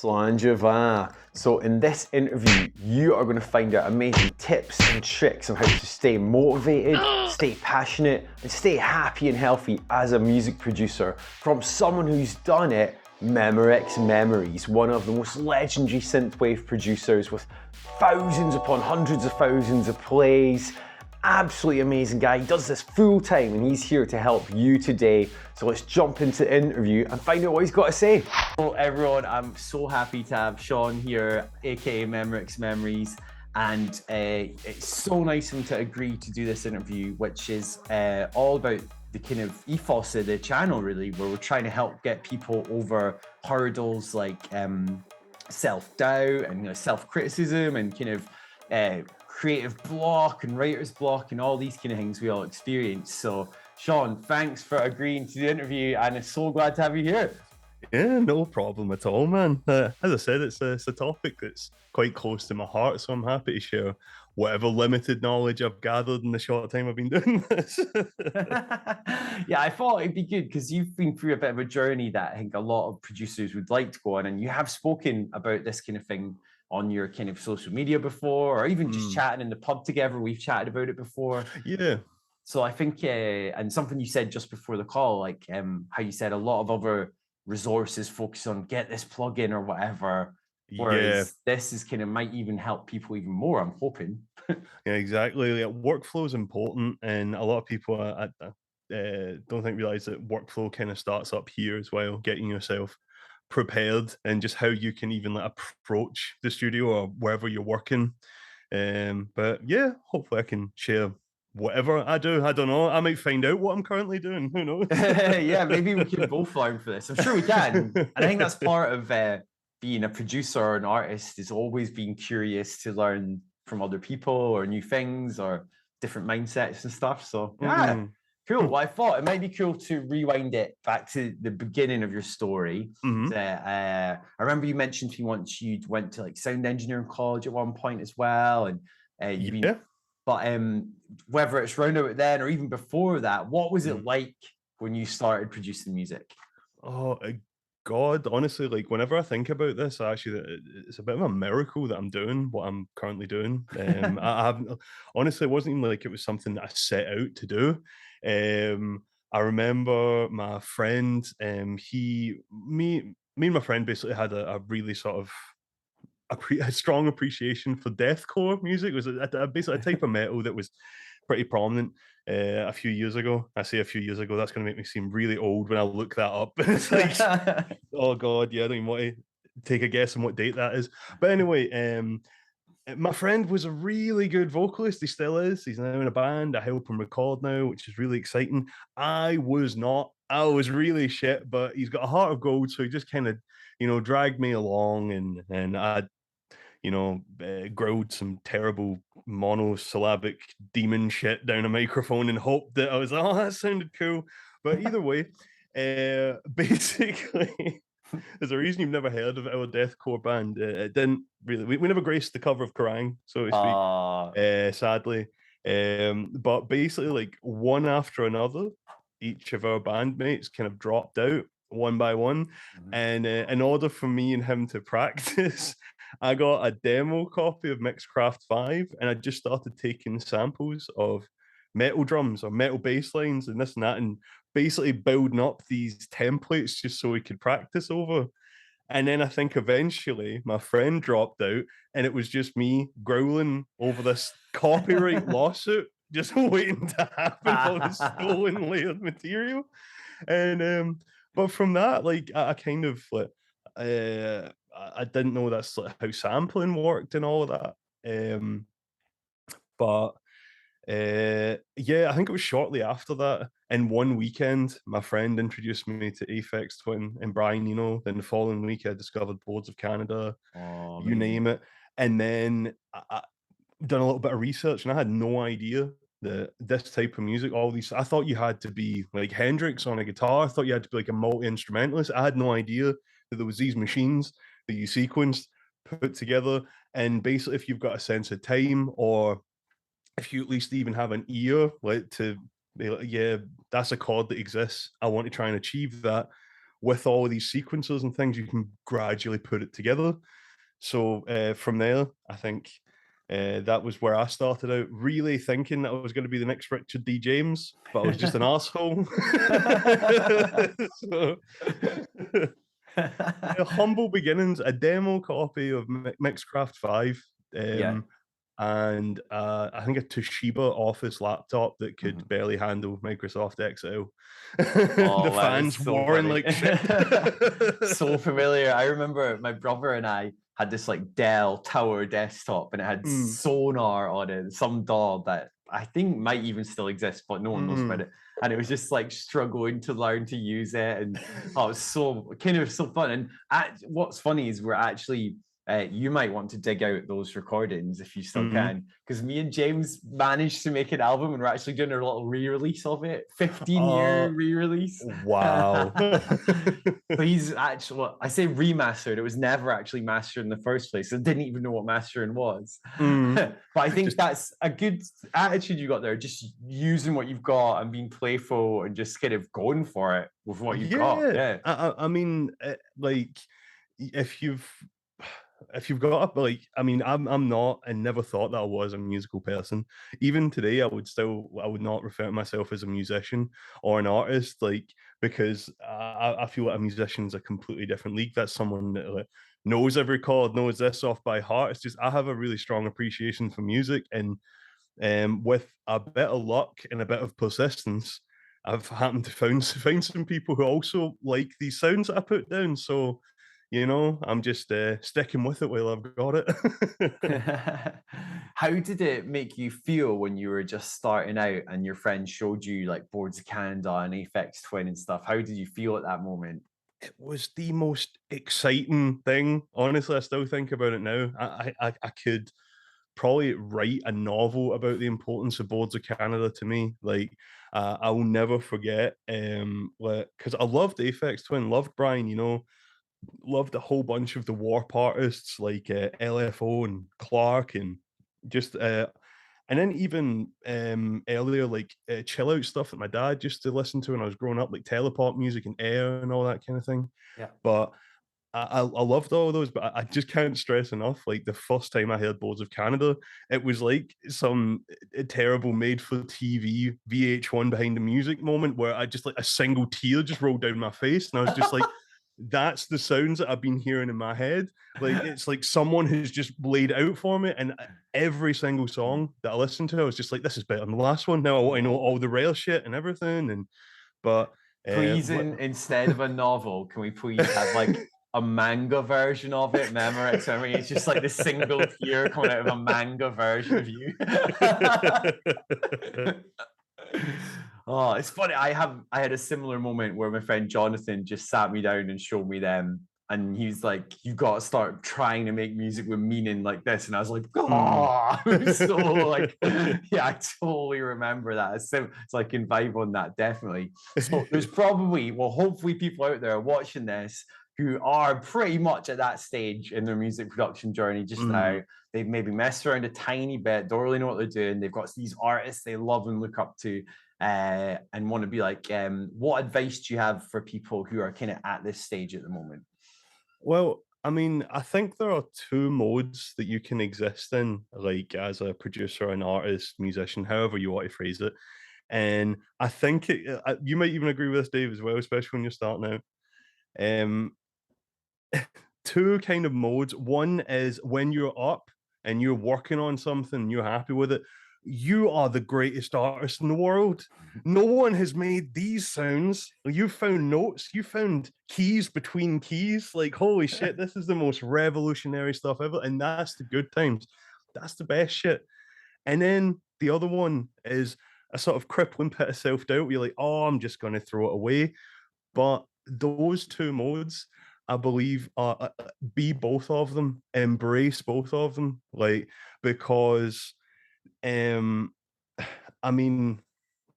Slanjava. So in this interview, you are going to find out amazing tips and tricks on how to stay motivated, stay passionate, and stay happy and healthy as a music producer from someone who's done it, Memorex Memories, one of the most legendary synthwave producers with thousands upon hundreds of thousands of plays. Absolutely amazing guy. He does this full time and he's here to help you today. So let's jump into the interview and find out what he's got to say. Hello everyone, I'm so happy to have Sean here, aka Memorex Memories. And it's so nice of him to agree to do this interview, which is all about the kind of ethos of the channel, really, where we're trying to help get people over hurdles like self-doubt and self-criticism and kind of creative block and writer's block and all these kind of things we all experience. So Sean, thanks for agreeing to the interview and I'm so glad to have you here. Yeah, no problem at all, man. As I said, it's a topic that's quite close to my heart, so I'm happy to share whatever limited knowledge I've gathered in the short time I've been doing this. Yeah, I thought it'd be good because you've been through a bit of a journey that I think a lot of producers would like to go on, and you have spoken about this kind of thing on your kind of social media before, or even just chatting in the pub together. We've chatted about it before. Yeah. So I think, and something you said just before the call, like how you said a lot of other resources focus on get this plugin or whatever, whereas this is kind of might even help people even more, I'm hoping. Yeah, exactly. Yeah, workflow is important, and a lot of people don't think realize that workflow kind of starts up here as well, getting yourself prepared and just how you can even approach the studio or wherever you're working. But yeah, hopefully I can share whatever I do. I don't know. I might find out what I'm currently doing. Who knows? Yeah, maybe we can both learn for this. I'm sure we can. And I think that's part of being a producer or an artist, is always being curious to learn from other people or new things or different mindsets and stuff. So yeah, cool. Well, I thought it might be cool to rewind it back to the beginning of your story. I remember you mentioned to me once you went to like sound engineering college at one point as well, and you've been. But whether it's round about then or even before that, what was it like when you started producing music? Oh, God, honestly, like whenever I think about this, actually, it's a bit of a miracle that I'm doing what I'm currently doing. I haven't, honestly, it wasn't even like it was something that I set out to do. I remember my friend, me and my friend basically had a really sort of a strong appreciation for deathcore music. It was basically a type of metal that was pretty prominent a few years ago. I say a few years ago, that's going to make me seem really old when I look that up. It's like, oh God, yeah, I don't even want to take a guess on what date that is. But anyway, my friend was a really good vocalist. He still is. He's now in a band. I help him record now, which is really exciting. I was not. I was really shit, but he's got a heart of gold. So he just kind of, dragged me along, and I growled some terrible monosyllabic demon shit down a microphone and hoped that I was like, oh, that sounded cool. But either way, basically, there's a reason you've never heard of our deathcore band. It didn't really, we never graced the cover of Kerrang, so to speak, sadly. But basically, like one after another, each of our bandmates kind of dropped out one by one. And in order for me and him to practice, I got a demo copy of Mixcraft 5 and I just started taking samples of metal drums or metal bass lines and this and that, and basically building up these templates just so we could practice over. And then I think eventually my friend dropped out and it was just me growling over this copyright lawsuit, just waiting to happen for the stolen layered material. And but from that, like I kind of like I didn't know that's like how sampling worked and all of that. But yeah, I think it was shortly after that. In one weekend, my friend introduced me to Aphex Twin and Brian Eno. Then the following week, I discovered Boards of Canada, you name it. And then I done a little bit of research, and I had no idea that this type of music, all these, I thought you had to be like Hendrix on a guitar. I thought you had to be like a multi-instrumentalist. I had no idea that there was these machines that you sequenced, put together, and basically if you've got a sense of time, or if you at least even have an ear, like to be like, yeah, that's a chord that exists, I want to try and achieve that. with all of these sequencers and things, you can gradually put it together. So from there, I think that was where I started out, really thinking that I was going to be the next Richard D. James, but I was just an asshole. So, yeah, humble beginnings, a demo copy of Mixcraft 5. Yeah. And I think a Toshiba Office laptop that could barely handle Microsoft Excel. The Oh, that is fans so whirring funny. like shit. So familiar. I remember my brother and I had this like Dell Tower desktop, and it had Sonar on it, some DAW that I think might even still exist, but no one knows about it. And it was just like struggling to learn to use it, and oh, it was so kind of so fun. And what's funny is we're actually you might want to dig out those recordings if you still can, because me and James managed to make an album, and we're actually doing a little re-release of it, 15-year re-release. Wow. So he's actually, I say remastered, it was never actually mastered in the first place. I didn't even know what mastering was. But I think that's a good attitude you got there, just using what you've got and being playful and just kind of going for it with what you've got. Yeah. I mean, like, if you've got up, like, I mean, I'm not, and never thought that I was a musical person. Even today, I would not refer to myself as a musician or an artist, like, because I feel like a musician's a completely different league. That's someone that like, knows every chord, knows this off by heart. It's just I have a really strong appreciation for music, and with a bit of luck and a bit of persistence, I've happened to find some people who also like these sounds that I put down. So, you know, I'm just sticking with it while I've got it. How did it make you feel when you were just starting out and your friend showed you like Boards of Canada and Aphex Twin and stuff? How did you feel at that moment? It was the most exciting thing. Honestly, I still think about it now. I could probably write a novel about the importance of Boards of Canada to me. Like, I will never forget, because I loved Aphex Twin, loved Brian, you know, loved a whole bunch of the Warp artists like LFO and Clark, and just and then even earlier, like chill out stuff that my dad used to listen to when I was growing up, like telepop music and air and all that kind of thing. Yeah. But I loved all of those, but I just can't stress enough. Like the first time I heard Boards of Canada, it was like some terrible made for TV VH1 behind the music moment where I just like a single tear just rolled down my face. And I was just like, that's the sounds that I've been hearing in my head. Like it's like someone who's just laid out for me. And every single song that I listened to, I was just like, this is better than the last one. Now I want to know all the rail shit and everything. And but please, instead of a novel, can we please have like a manga version of it? Memorex Memories. It's just like the single tear coming out of a manga version of you. Oh, it's funny. I had a similar moment where my friend Jonathan just sat me down and showed me them. And he's like, you got to start trying to make music with meaning like this. And I was like, oh, so like, yeah, I totally remember that. So I can vibe on that, definitely. So there's probably, well, hopefully people out there watching this who are pretty much at that stage in their music production journey just now. They've maybe messed around a tiny bit, don't really know what they're doing. They've got these artists they love and look up to, and want to be like, what advice do you have for people who are kind of at this stage at the moment? Well, I mean, I think there are two modes that you can exist in, like as a producer, an artist, musician, however you want to phrase it. And I think you might even agree with this, Dave, as well, especially when you're starting out. Um, two kind of modes. One is when you're up and you're working on something, you're happy with it. You are the greatest artist in the world. No one has made these sounds. You found notes, you found keys between keys. Like, holy shit, this is the most revolutionary stuff ever. And that's the good times. That's the best shit. And then the other one is a sort of crippling pit of self doubt where you're like, oh, I'm just going to throw it away. But those two modes, I believe, are be both of them, embrace both of them, like, because um I mean,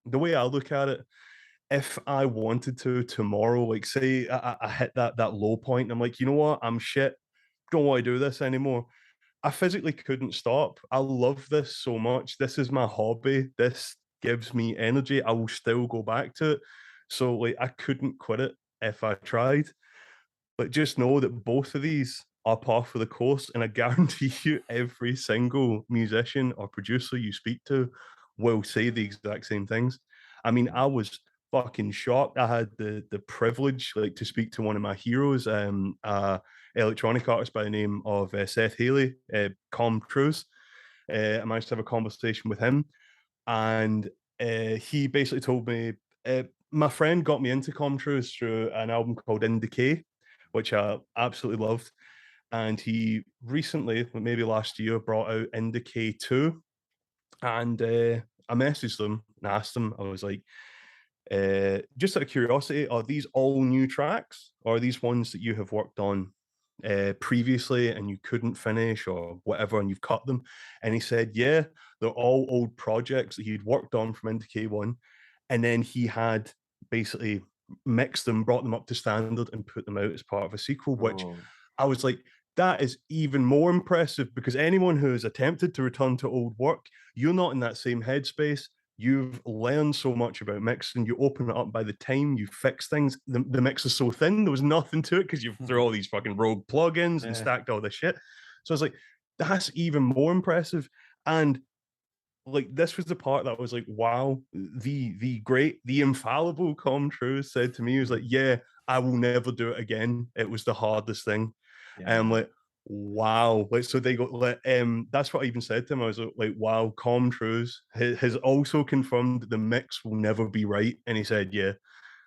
the way I look at it, if I wanted to tomorrow, like say I hit that low point, and I'm like, you know what, I'm shit, don't want to do this anymore. I physically couldn't stop. I love this so much. This is my hobby. This gives me energy. I will still go back to it. So like I couldn't quit it. if I tried. But just know that both of these are par for the course, and I guarantee you, every single musician or producer you speak to will say the exact same things. I mean, I was fucking shocked. I had the privilege like to speak to one of my heroes, electronic artist by the name of Seth Haley, Com Trues. I managed to have a conversation with him, and he basically told me my friend got me into Comtrues through an album called In Decay, which I absolutely loved. And he recently, maybe last year, brought out In Decay 2. And I messaged them and asked them, I was like, just out of curiosity, are these all new tracks, or are these ones that you have worked on previously and you couldn't finish or whatever, and you've cut them? And he said, yeah, they're all old projects that he'd worked on from NDK 1, and then he had basically mixed them, brought them up to standard, and put them out as part of a sequel, which I was like, that is even more impressive, because anyone who has attempted to return to old work, you're not in that same headspace. You've learned so much about mixing. You open it up, by the time you fix things, the mix is so thin, there was nothing to it because you've through all these fucking rogue plugins and stacked all this shit. So I was like, that's even more impressive. And like, this was the part that was like, wow, the great, the infallible Com True said to me, he was like, yeah, I will never do it again. It was the hardest thing. And I'm like, wow. Like, so they go, like, that's what I even said to him. I was like, wow, Com Trues has also confirmed the mix will never be right. And he said, yeah,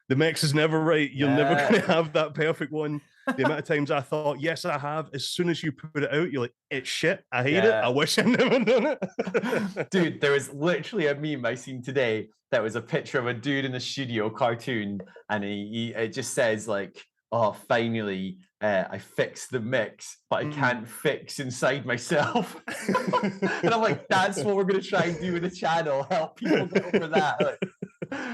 the mix is never right. You're never going to have that perfect one. The amount of times I thought, yes, I have. As soon as you put it out, you're like, it's shit. I hate it. I wish I'd never done it. Dude, there was literally a meme I seen today that was a picture of a dude in the studio cartoon, and it just says like, oh, finally, I fixed the mix, but I can't fix inside myself. And I'm like, that's what we're going to try and do with the channel, help people get over that. Like,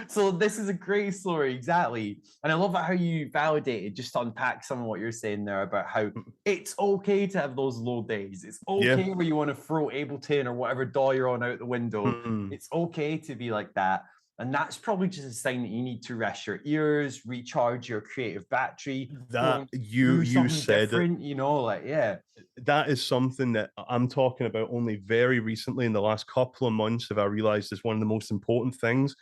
so this is a great story, exactly. And I love how you validated, just to unpack some of what you're saying there about how it's okay to have those low days. It's okay where you want to throw Ableton or whatever DAW you're on out the window. It's okay to be like that. And that's probably just a sign that you need to rest your ears, recharge your creative battery. That you said different, you know, like, yeah. That is something that I'm talking about only very recently in the last couple of months have I realized is one of the most important things.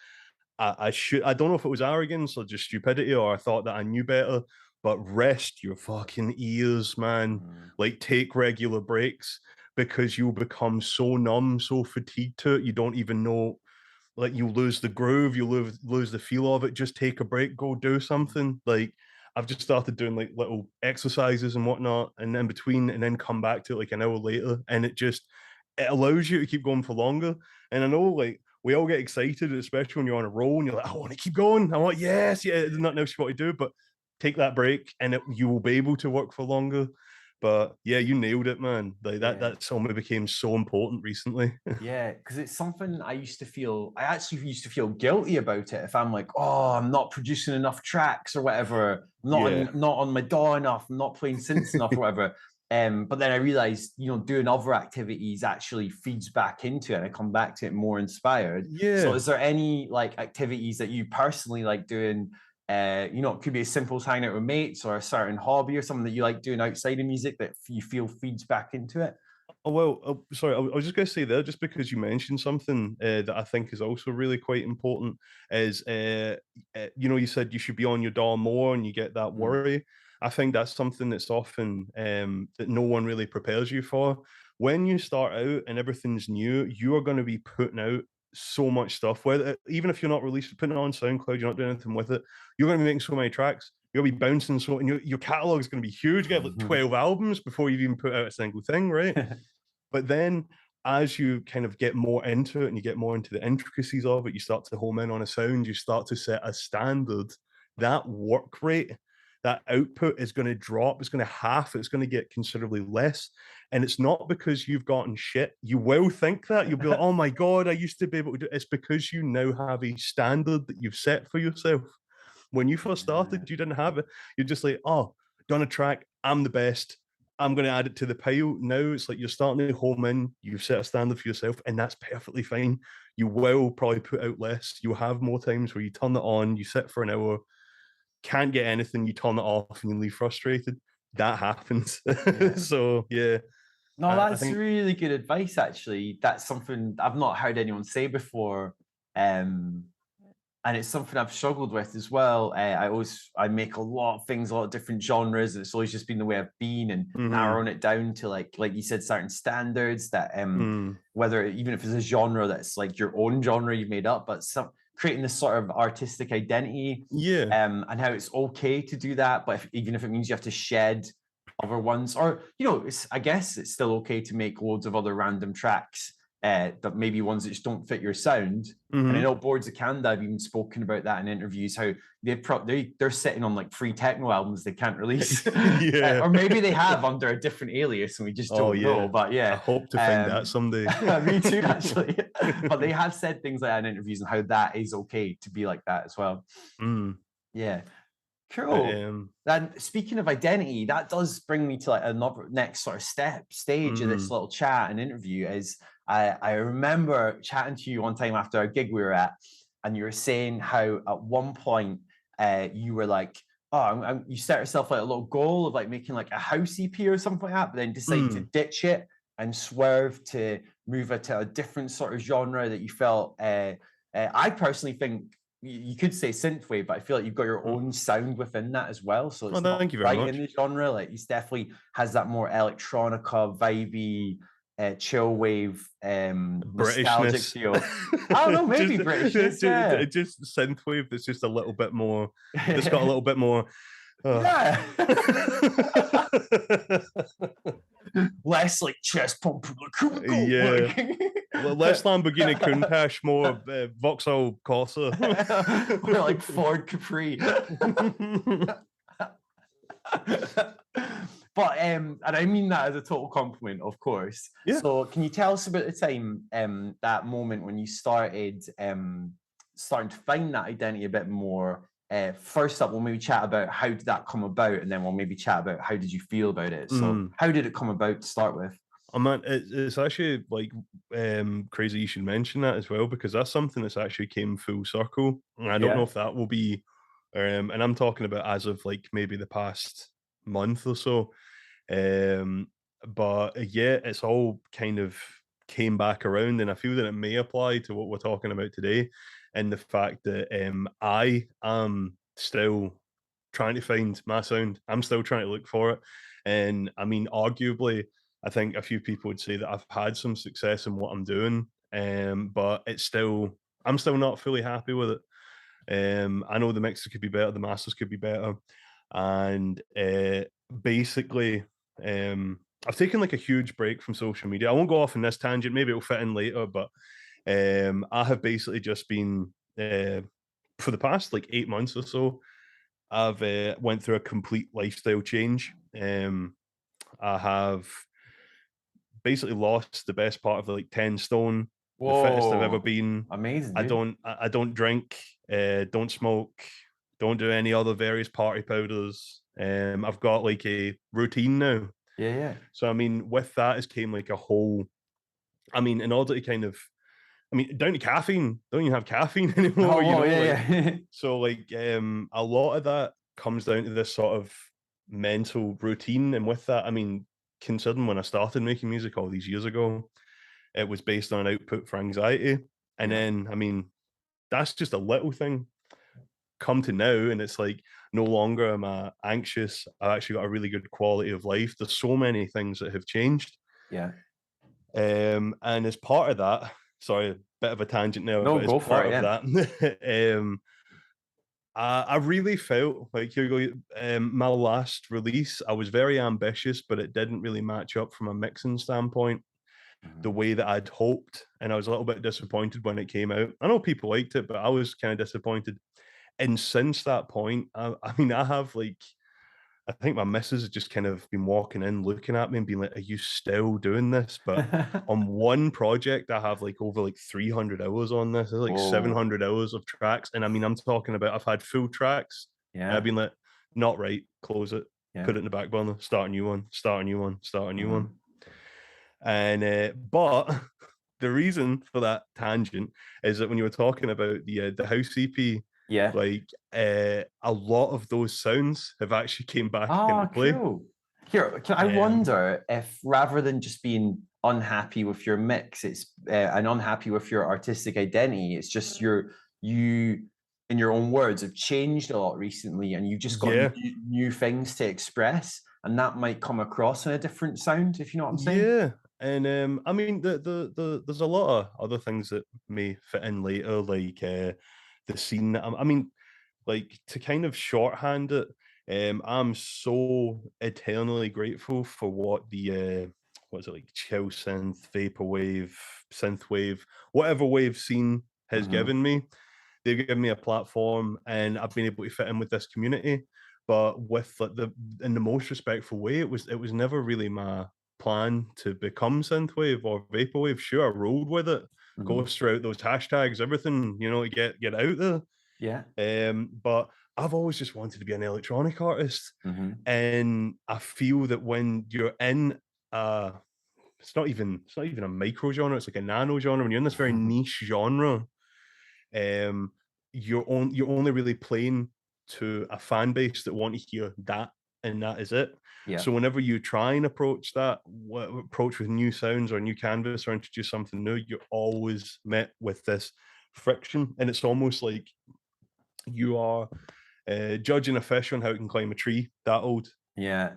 I don't know if it was arrogance or just stupidity, or I thought that I knew better, but rest your fucking ears, man. Like, take regular breaks, because you'll become so numb, so fatigued to it, you don't even know. Like, you lose the groove, you lose the feel of it. Just take a break, go do something. Like, I've just started doing like little exercises and whatnot, and then between, and then come back to it like an hour later, and it allows you to keep going for longer. And I know, like, we all get excited, especially when you're on a roll and you're like, I want to keep going. I want, yes, yeah, there's nothing else you want to do, but take that break and you will be able to work for longer. But yeah, you nailed it, man. Like that song became so important recently. Yeah, because it's something I actually used to feel guilty about it. If I'm like, oh, I'm not producing enough tracks or whatever, I'm not on my DAW enough, I'm not playing synths enough or whatever. But then I realized, you know, doing other activities actually feeds back into it, and I come back to it more inspired. So is there any like activities that you personally like doing? You know, it could be as simple as hanging out with mates, or a certain hobby or something that you like doing outside of music that you feel feeds back into it. Oh, well, sorry, I was just going to say there, just because you mentioned something that I think is also really quite important, is, you know, you said you should be on your DAW more and you get that worry. I think that's something that's often that no one really prepares you for. When you start out and everything's new, you are going to be putting out so much stuff. Whether, even if you're not putting it on SoundCloud, you're not doing anything with it, you're going to be making so many tracks. You'll be bouncing so, and your catalog is going to be huge. You get like 12 albums before you've even put out a single thing, right? But then, as you kind of get more into it and you get more into the intricacies of it, you start to home in on a sound, you start to set a standard. That work rate, that output is going to drop, it's going to half, it's going to get considerably less. And it's not because you've gotten shit. You will think that. You'll be like, oh my God, I used to be able to do it. It's because you now have a standard that you've set for yourself. When you first started, you didn't have it. You're just like, oh, done a track, I'm the best. I'm going to add it to the pile. Now it's like you're starting to home in, you've set a standard for yourself, and that's perfectly fine. You will probably put out less. You'll have more times where you turn it on, you sit for an hour, can't get anything, you turn it off and you leave frustrated. That happens. Yeah. So yeah. No, I that's think really good advice, actually. That's something I've not heard anyone say before. And it's something I've struggled with as well. I make a lot of things, a lot of different genres. And it's always just been the way I've been, and narrowing it down to like you said, certain standards that whether even if it's a genre that's like your own genre you've made up, but creating this sort of artistic identity. Yeah. And how it's okay to do that, but even if it means you have to shed other ones, or I guess it's still okay to make loads of other random tracks that maybe ones that just don't fit your sound. And I know Boards of Canada have even spoken about that in interviews, how they're sitting on like free techno albums they can't release. Or maybe they have under a different alias and we just don't know. But yeah, I hope to find that someday. Me too, actually. But they have said things like that in interviews and how that is okay to be like that as well. Yeah. Cool. And speaking of identity, that does bring me to like another next sort of stage of this little chat and interview. Is I remember chatting to you one time after a gig we were at, and you were saying how at one point you were like, you set yourself like a little goal of like making like a house EP or something like that, but then decided to ditch it and swerve to move it to a different sort of genre that you felt. I personally think you could say synthwave, but I feel like you've got your own sound within that as well. So it's thank you very much. In the genre. Like it definitely has that more electronica, vibey, chill wave, nostalgic feel. I don't know, maybe Britishness. Just synthwave that's just a little bit more. It's got a little bit more. Yeah. Less like chest pump. Yeah. Less Lamborghini Countach, more Vauxhall Corsa. Or like Ford Capri. But and I mean that as a total compliment, of course. Yeah. So can you tell us about the time, that moment when you started starting to find that identity a bit more? First up, we'll maybe chat about how did that come about, and then we'll maybe chat about how did you feel about it. So how did it come about to start with? Oh man, it's actually like crazy you should mention that as well, because that's something that's actually came full circle. And I don't know if that will be, and I'm talking about as of like maybe the past month or so. But yeah, it's all kind of came back around, and I feel that it may apply to what we're talking about today, and the fact that I am still trying to find my sound. I'm still trying to look for it, and I mean, arguably, I think a few people would say that I've had some success in what I'm doing, but I'm still not fully happy with it. I know the mixes could be better, the masters could be better, and basically, I've taken like a huge break from social media. I won't go off on this tangent. Maybe it'll fit in later, but I have basically just been for the past like 8 months or so, I've went through a complete lifestyle change. I have basically lost the best part of like 10 stone. The fittest I've ever been. Amazing. I don't drink, don't smoke, don't do any other various party powders. I've got like a routine now. Yeah. So I mean, with that has came like a whole. I mean, in order to kind of, down to caffeine, don't even have caffeine anymore. So like, a lot of that comes down to this sort of mental routine, and with that, I mean, considering when I started making music all these years ago, it was based on an output for anxiety. And then, I mean, that's just a little thing. Come to now, and it's like no longer am I anxious. I've actually got a really good quality of life. There's so many things that have changed. Yeah. And as part of that, sorry, a bit of a tangent now, no, but as part of that, I really felt like my last release, I was very ambitious, but it didn't really match up from a mixing standpoint the way that I'd hoped, and I was a little bit disappointed when it came out. I know people liked it, but I was kind of disappointed. And since that point, I mean, I have like, I think my missus has just kind of been walking in, looking at me and being like, "Are you still doing this?" But on one project, I have like over like 300 hours on this. There's like 700 hours of tracks, and I mean, I'm talking about I've had full tracks. And I've been like, not right, close it, put it in the back burner, start a new one, start a new one, start a new one. And but the reason for that tangent is that when you were talking about the house EP, Yeah. like a lot of those sounds have actually came back into play. Cool. Here, I wonder if rather than just being unhappy with your mix, it's and unhappy with your artistic identity, it's just you, in your own words, have changed a lot recently, and you've just got new things to express, and that might come across in a different sound, if you know what I'm saying. Yeah, and I mean, there's a lot of other things that may fit in later, like the scene. I mean, like to kind of shorthand it, I'm so eternally grateful for what the what's it, like, chill synth, vaporwave, synthwave, whatever wave scene has given me. They've given me a platform, and I've been able to fit in with this community. But with like in the most respectful way, it was never really my plan to become synthwave or vaporwave. Sure, I rolled with it, goes throughout those hashtags, everything, you know, to get out there. Yeah. But I've always just wanted to be an electronic artist, and I feel that when you're in it's not even a micro genre, it's like a nano genre. When you're in this very niche genre, you're only really playing to a fan base that want to hear that, and that is it. Yeah. So whenever you try and approach with new sounds or new canvas or introduce something new, you're always met with this friction, and it's almost like you are judging a fish on how it can climb a tree. That old. Yeah.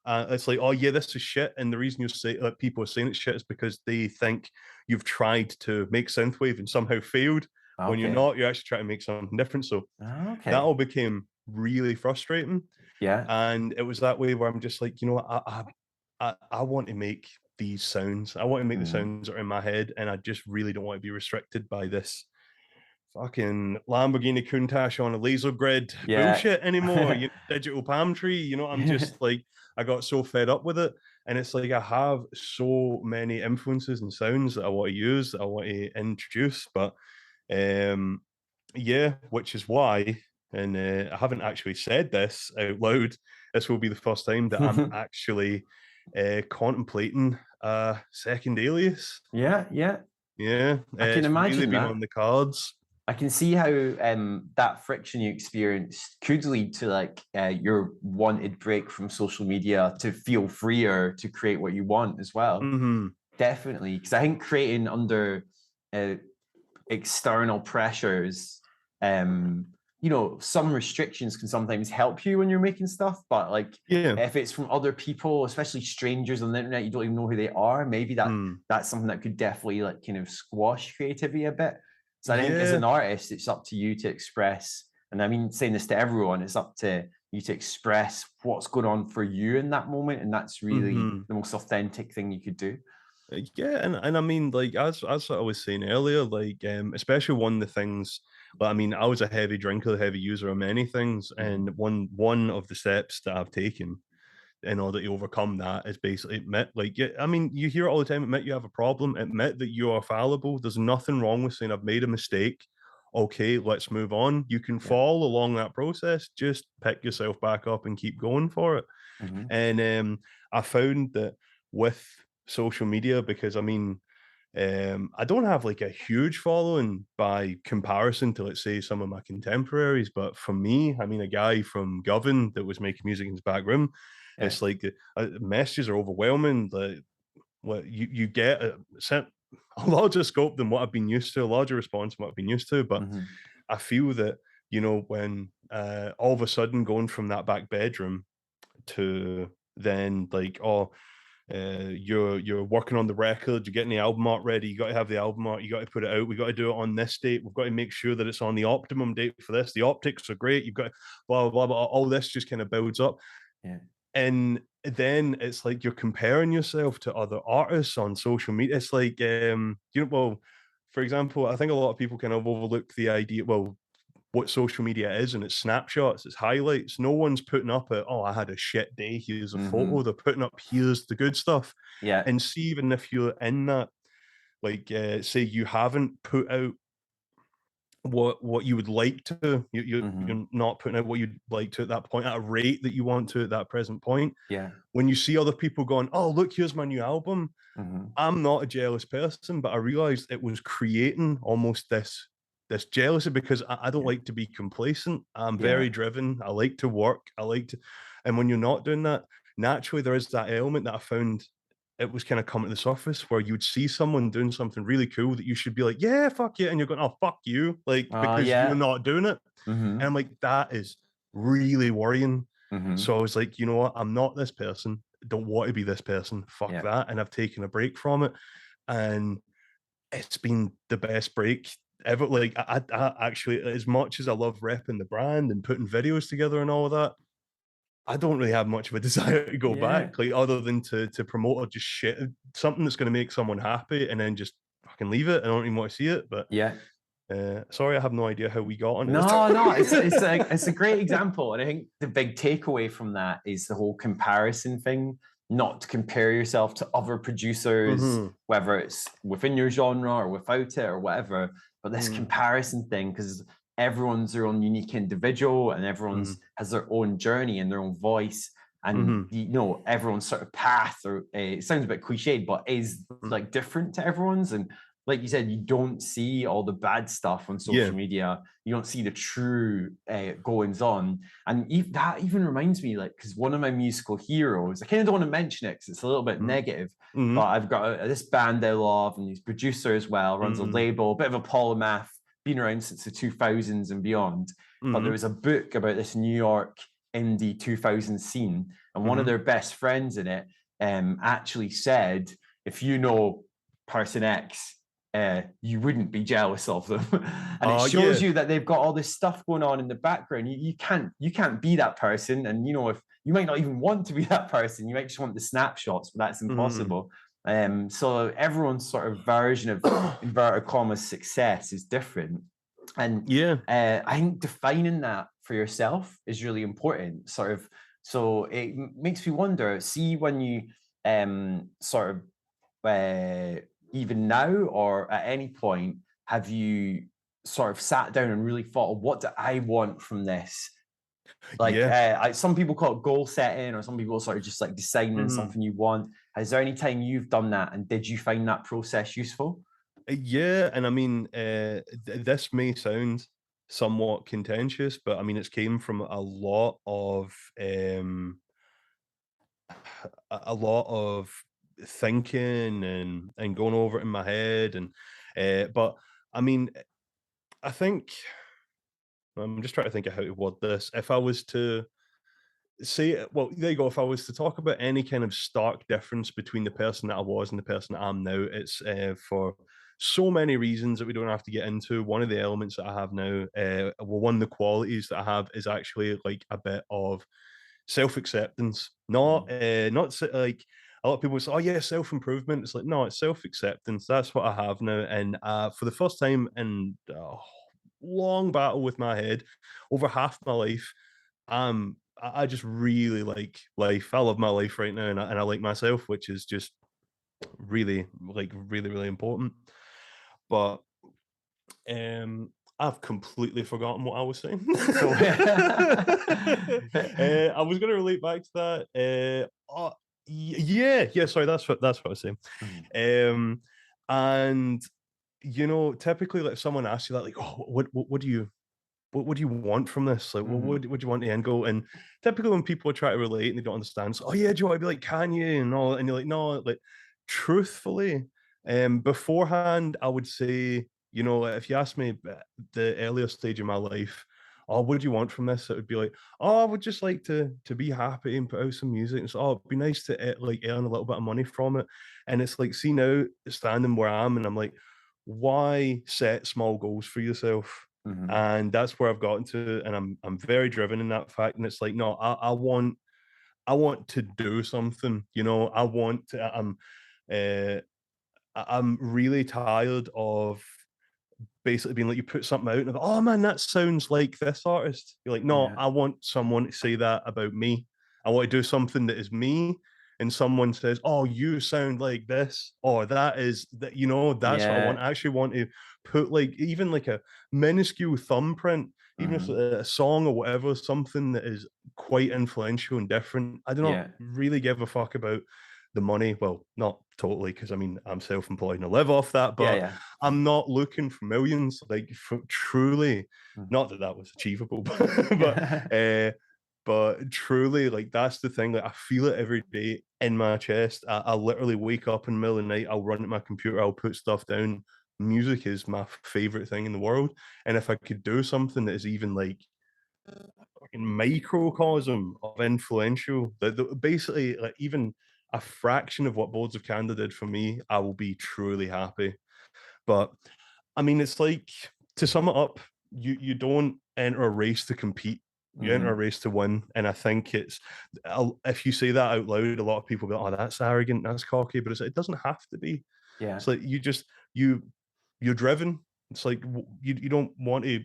It's like, oh yeah, this is shit, and the reason you say people are saying it's shit is because they think you've tried to make synthwave and somehow failed. When you're not, you're actually trying to make something different. So that all became really frustrating. Yeah. And it was that way where I'm just like, you know what, I want to make these sounds. I want to make the sounds that are in my head, and I just really don't want to be restricted by this fucking Lamborghini Countach on a laser grid bullshit anymore. You know, digital palm tree. You know, I'm just like, I got so fed up with it. And it's like I have so many influences and sounds that I want to use, that I want to introduce. But yeah, which is why, and I haven't actually said this out loud. This will be the first time that I'm actually contemplating a second alias. Yeah. Yeah, I can imagine really been that. on the cards. I can see how that friction you experienced could lead to like your wanted break from social media to feel freer to create what you want as well. Definitely, because I think creating under external pressures, you know, some restrictions can sometimes help you when you're making stuff, but like if it's from other people, especially strangers on the internet, you don't even know who they are, maybe that's something that could definitely like kind of squash creativity a bit. So I think as an artist, it's up to you to express, and I mean saying this to everyone, it's up to you to express what's going on for you in that moment, and that's really the most authentic thing you could do. Yeah, and I mean, like as I was saying earlier, like especially one of the things. But I mean, I was a heavy drinker, heavy user of many things, and one of the steps that I've taken in order to overcome that is basically admit, like, yeah, I mean, you hear it all the time, admit you have a problem, admit that you are fallible. There's nothing wrong with saying I've made a mistake. Okay, let's move on. You can fall along that process. Just pick yourself back up and keep going for it. And I found that with social media, because I mean, I don't have like a huge following by comparison to, let's say, some of my contemporaries, but for me, I mean, a guy from Govan that was making music in his back room, it's like the messages are overwhelming. Like, what you get a larger scope than what I've been used to, a larger response than what I've been used to. But I feel that, you know, when all of a sudden going from that back bedroom to then like, oh, you're working on the record, you're getting the album art ready, you got to have the album art, you got to put it out, we got to do it on this date, we've got to make sure that it's on the optimum date for this, the optics are great, you've got blah blah blah, blah. All this just kind of builds up. And then it's like you're comparing yourself to other artists on social media. It's like you know, well, for example, I think a lot of people kind of overlook the idea, well, what social media is, and it's snapshots, it's highlights. No one's putting up oh, I had a shit day, here's a photo. They're putting up, here's the good stuff. And see, even if you're in that, like say you haven't put out what you would like to, you're not putting out what you'd like to at that point at a rate that you want to at that present point. When you see other people going, oh, look, here's my new album, I'm not a jealous person, but I realized it was creating almost this this jealousy because I don't like to be complacent. I'm very driven. I like to work. And when you're not doing that, naturally there is that element that I found it was kind of coming to the surface where you'd see someone doing something really cool that you should be like, yeah, fuck yeah. And you're going, oh, fuck you. Like, because you're not doing it. And I'm like, that is really worrying. So I was like, you know what? I'm not this person. Don't want to be this person. Fuck that. And I've taken a break from it. And it's been the best break ever. Like, I actually, as much as I love repping the brand and putting videos together and all of that, I don't really have much of a desire to go back, like other than to promote or just shit something that's going to make someone happy and then just fucking leave it. I don't even want to see it. But sorry, I have no idea how we got on. No, it's a great example, and I think the big takeaway from that is the whole comparison thing. Not to compare yourself to other producers, whether it's within your genre or without it or whatever. But this comparison thing, because everyone's their own unique individual, and everyone's has their own journey and their own voice, and you know everyone's sort of path, or it sounds a bit cliched, but is like different to everyone's. And like you said, you don't see all the bad stuff on social media. You don't see the true goings on. And that even reminds me, like, because one of my musical heroes, I kind of don't want to mention it because it's a little bit negative, but I've got this band I love, and he's producer as well, runs a label, a bit of a polymath, been around since the 2000s and beyond. But there was a book about this New York indie 2000s scene, and one of their best friends in it actually said, if you know person X, you wouldn't be jealous of them. And it shows you that they've got all this stuff going on in the background. You can't be that person. And you know, if you might not even want to be that person, you might just want the snapshots, but that's impossible. So everyone's sort of version of inverted commas success is different. And I think defining that for yourself is really important. Sort of, so it makes me wonder, see when you sort of even now or at any point, have you sort of sat down and really thought, what do I want from this? Like some people call it goal setting, or some people sort of just like deciding something you want. Is there any time you've done that, and did you find that process useful? Yeah, and I mean, this may sound somewhat contentious, but I mean, it's came from a lot of thinking and going over it in my head, and but I mean, I think I'm just trying to think of how to word this. If I was to say, well, there you go. If I was to talk about any kind of stark difference between the person that I was and the person that I am now, it's for so many reasons that we don't have to get into. One of the elements that I have now, well, one of the qualities that I have is actually like a bit of self-acceptance. Like a lot of people say, oh yeah, self-improvement. It's like, no, it's self-acceptance. That's what I have now. And for the first time in a long battle with my head, over half my life, I just really like life. I love my life right now, and I like myself, which is just really, like, really, really important. But I've completely forgotten what I was saying. So, I was going to relate back to that. Yeah. Sorry, that's what I was saying. And you know, typically, like, if someone asks you that, like, oh, what do you want from this? Like, what do you want the end goal? And typically, when people try to relate and they don't understand, so, oh yeah, do you want to be like Kanye and all? And you're like, no, like, truthfully, beforehand, I would say, you know, if you ask me the earlier stage of my life, oh, what do you want from this? It would be like, oh, I would just like to be happy and put out some music. And so, oh, it'd be nice to like earn a little bit of money from it. And it's like, see now, standing where I am, and I'm like, why set small goals for yourself? And that's where I've gotten to, and I'm very driven in that fact. And it's like, no, I want to do something. You know, I want to. I'm really tired of basically being like, you put something out and I'm, oh man, that sounds like this artist. You're like, no, I want someone to say that about me. I want to do something that is me. And someone says, oh, you sound like this, or that is that, you know, that's what I want. I actually want to put like even like a minuscule thumbprint, even if it's a song or whatever, something that is quite influential and different. I do not really give a fuck about the money. Well, not totally, because I mean I'm self-employed and I live off that, but Yeah, I'm not looking for millions. Like truly, not that that was achievable, but truly, like that's the thing. Like I feel it every day in my chest. I literally wake up in the middle of the night. I'll run at my computer. I'll put stuff down. Music is my favorite thing in the world, and if I could do something that is even like fucking microcosm of influential, that basically like even a fraction of what Boards of Canada did for me, I will be truly happy. But I mean, it's like, to sum it up, you don't enter a race to compete. You enter a race to win, and I think it's, if you say that out loud, a lot of people go, "Oh, that's arrogant, that's cocky," but it doesn't have to be. yeah, It's like you're driven. It's like you don't want to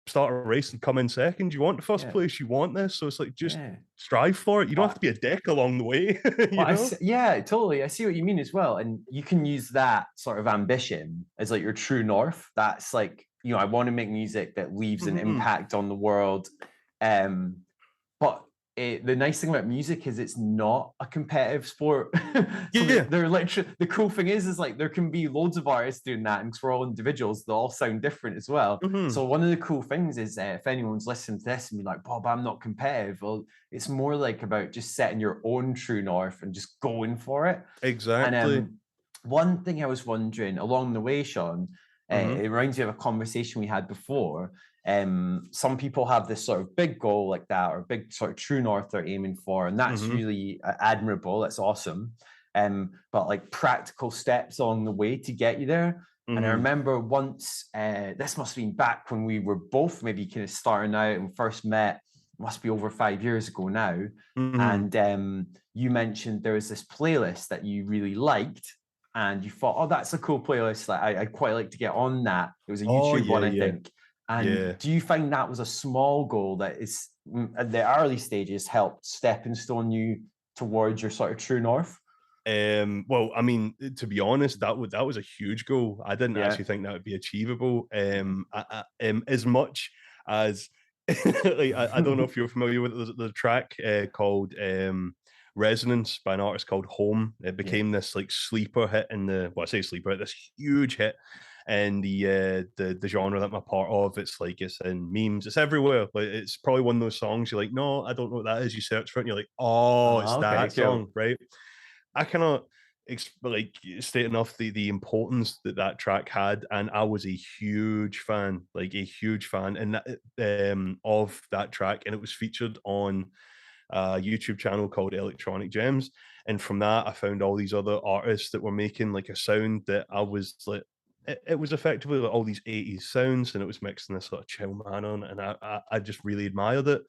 start a race and come in second. You want the first yeah, place. You want this, so it's like just yeah. strive for it. You don't Well, have to be a dick along the way. well, yeah, totally. I see what you mean as well. And you can use that sort of ambition as like your true north. That's like, I want to make music that leaves an impact on the world. But the nice thing about music is it's not a competitive sport. So they're literally, the cool thing is like there can be loads of artists doing that, and because we're all individuals, they'll all sound different as well. So one of the cool things is if anyone's listening to this and be like, Bob, I'm not competitive. Well, it's more like about just setting your own true north and just going for it. Exactly. And one thing I was wondering along the way, Sean, it reminds me of a conversation we had before. Some people have this sort of big goal like that, or big sort of true north they're aiming for, and that's really admirable. That's awesome. But like practical steps along the way to get you there. And I remember once, this must have been back when we were both maybe kind of starting out and first met, must be over 5 years ago now. And you mentioned there was this playlist that you really liked, and you thought, oh, that's a cool playlist. Like I'd quite like to get on that. It was a YouTube one, I think. And do you find that was a small goal that is at the early stages helped stepping stone you towards your sort of true north? Well, I mean, to be honest, that was a huge goal. I didn't actually think that would be achievable. As much as like, I don't know if you're familiar with the track called Resonance by an artist called Home. It became this like sleeper hit I say sleeper, this huge hit in the genre that I'm a part of. It's like it's in memes, it's everywhere. Like it's probably one of those songs you're like, no, I don't know what that is. You search for it and you're like, oh, it's that song, right? I cannot state enough the importance that track had, and I was a huge fan, and of that track, and it was featured on a YouTube channel called Electronic Gems, and from that I found all these other artists that were making like a sound that I was like. It was effectively like all these 80s sounds, and it was mixed in this sort of chill manner, and I just really admired it.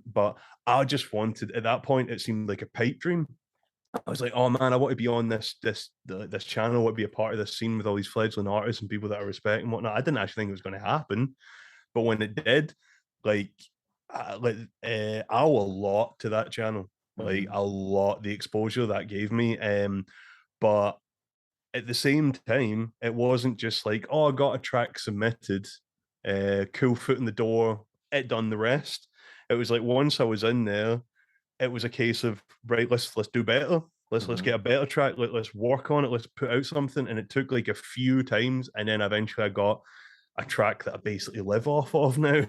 But I just wanted, at that point, it seemed like a pipe dream. I was like, oh man, I want to be on this channel. I want to be a part of this scene with all these fledgling artists and people that I respect and whatnot. I didn't actually think it was going to happen, but when it did, like, I owe a lot to that channel, like a lot. The exposure that gave me, but at the same time, it wasn't just like, oh, I got a track submitted, cool, foot in the door, it done the rest. It was like once I was in there, it was a case of, right, let's do better. Let's get a better track. Let's work on it. Let's put out something. And it took like a few times, and then eventually I got a track that I basically live off of now.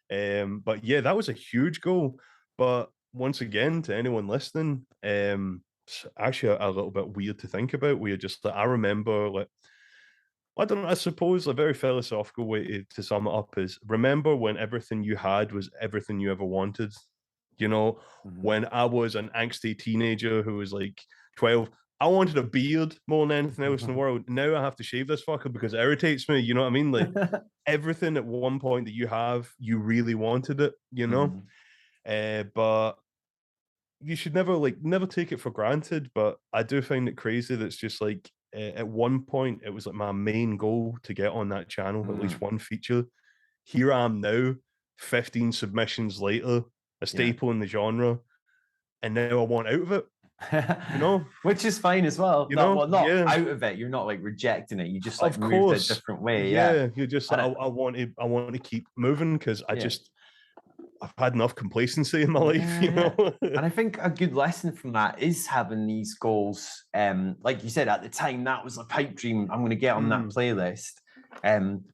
But yeah, that was a huge goal. But once again, to anyone listening, it's actually a little bit weird to think about. Where just like, I remember like, I don't know, I suppose a very philosophical way to sum it up is, remember when everything you had was everything you ever wanted. When I was an angsty teenager who was like 12, I wanted a beard more than anything else in the world. Now I have to shave this fucker because it irritates me. You know what I mean? Like everything at one point that you have, you really wanted it, but you should never take it for granted. But I do find it crazy that's just like at one point it was like my main goal to get on that channel, at least one feature. Here I am now, 15 submissions later, a staple in the genre, and now I want out of it. Which is fine as well. Not out of it. You're not like rejecting it. You just like moved a different way. You're just like, I want to keep moving because I've had enough complacency in my life, you know. And I think a good lesson from that is having these goals. Like you said, at the time, that was a pipe dream. I'm going to get on that playlist.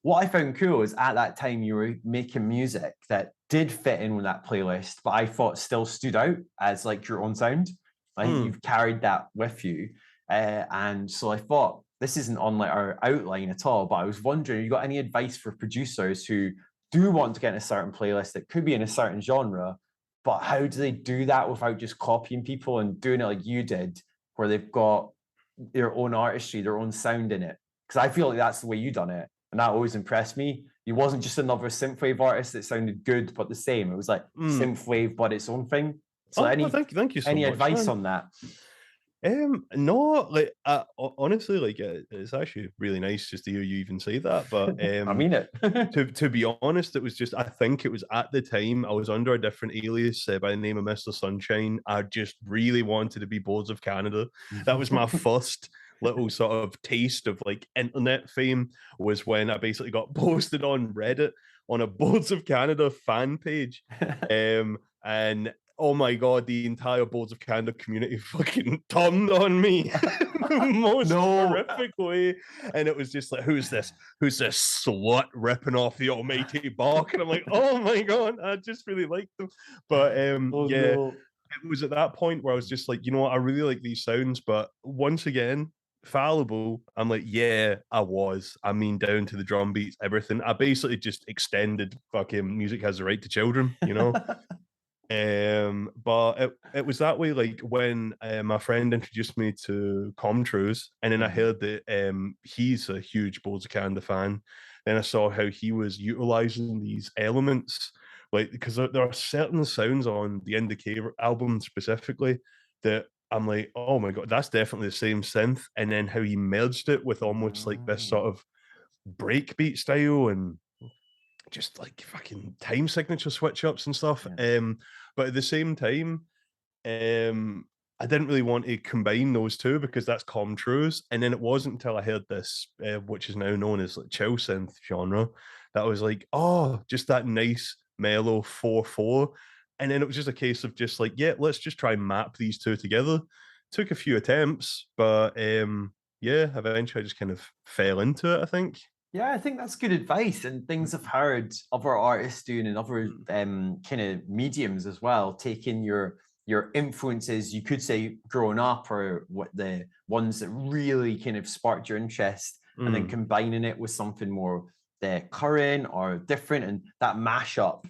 What I found cool is at that time you were making music that did fit in with that playlist, but I thought still stood out as like your own sound. I think you've carried that with you. And so I thought this isn't on like our outline at all, but I was wondering, you got any advice for producers who do want to get in a certain playlist that could be in a certain genre, but how do they do that without just copying people and doing it like you did, where they've got their own artistry, their own sound in it? Because I feel like that's the way you done it. And that always impressed me. You wasn't just another synthwave artist that sounded good, but the same. It was like synthwave, but its own thing. So thank you so any much, advice man. on that? No, like honestly, like it's actually really nice just to hear you even say that. But I mean it. to be honest, it was just, I think it was at the time I was under a different alias by the name of Mr. Sunshine. I just really wanted to be Boards of Canada. That was my first little sort of taste of like internet fame, was when I basically got posted on Reddit on a Boards of Canada fan page. And oh my god, the entire Boards of Canada community fucking turned on me most horrific way. And it was just like, who's this slut ripping off the almighty Bach? And I'm like, oh my god, I just really liked them. But it was at that point where I was just like, you know what, I really like these sounds, but once again, fallible. I'm like, yeah, I mean, down to the drum beats, everything. I basically just extended fucking Music Has the Right to Children, you know. But it was that way, like when my friend introduced me to Comtrues, and then I heard that he's a huge Boards of Canada fan. Then I saw how he was utilizing these elements, like because there are certain sounds on the Indicator album specifically that I'm like, oh my god, that's definitely the same synth. And then how he merged it with almost like this sort of breakbeat style and just like fucking time signature switch ups and stuff. But at the same time, I didn't really want to combine those two because that's Comtrues. And then it wasn't until I heard this, which is now known as like chill synth genre, that I was like, oh, just that nice mellow 4/4. And then it was just a case of just like, yeah, let's just try and map these two together. Took a few attempts, but yeah, eventually I just kind of fell into it, I think. Yeah, I think that's good advice, and things I've heard other artists doing in other kind of mediums as well, taking your influences, you could say growing up, or what the ones that really kind of sparked your interest, and then combining it with something more current or different, and that mashup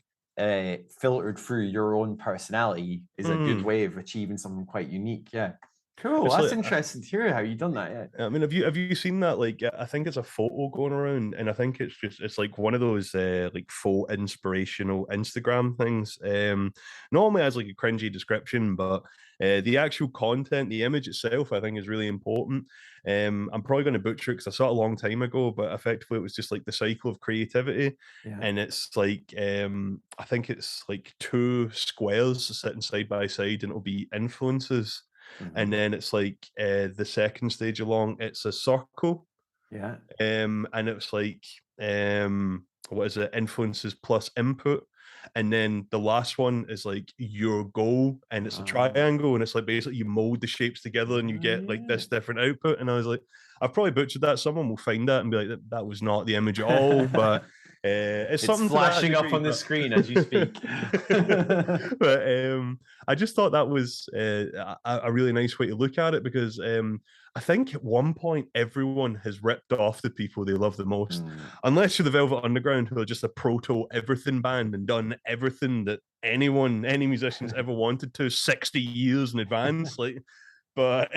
filtered through your own personality is a good way of achieving something quite unique. Yeah. Cool. It's That's like, interesting to hear how you done that. Yeah. I mean, have you seen that? Like, I think it's a photo going around, and I think it's like one of those like faux inspirational Instagram things. Normally has like a cringy description, but the actual content, the image itself, I think is really important. I'm probably going to butcher it because I saw it a long time ago, but effectively it was just like the cycle of creativity, and it's like I think it's like two squares sitting side by side, and it'll be influences. And then it's like the second stage along, it's a circle. And it's like what is it? Influences plus input. And then the last one is like your goal, and it's a triangle, and it's like basically you mold the shapes together and you get like this different output. And I was like, I've probably butchered that. Someone will find that and be like, that was not the image at all, but it's something flashing up on the screen as you speak. But I just thought that was a really nice way to look at it, because I think at one point everyone has ripped off the people they love the most, unless you're the Velvet Underground, who are just a proto everything band and done everything that any musicians ever wanted to 60 years in advance. Like, but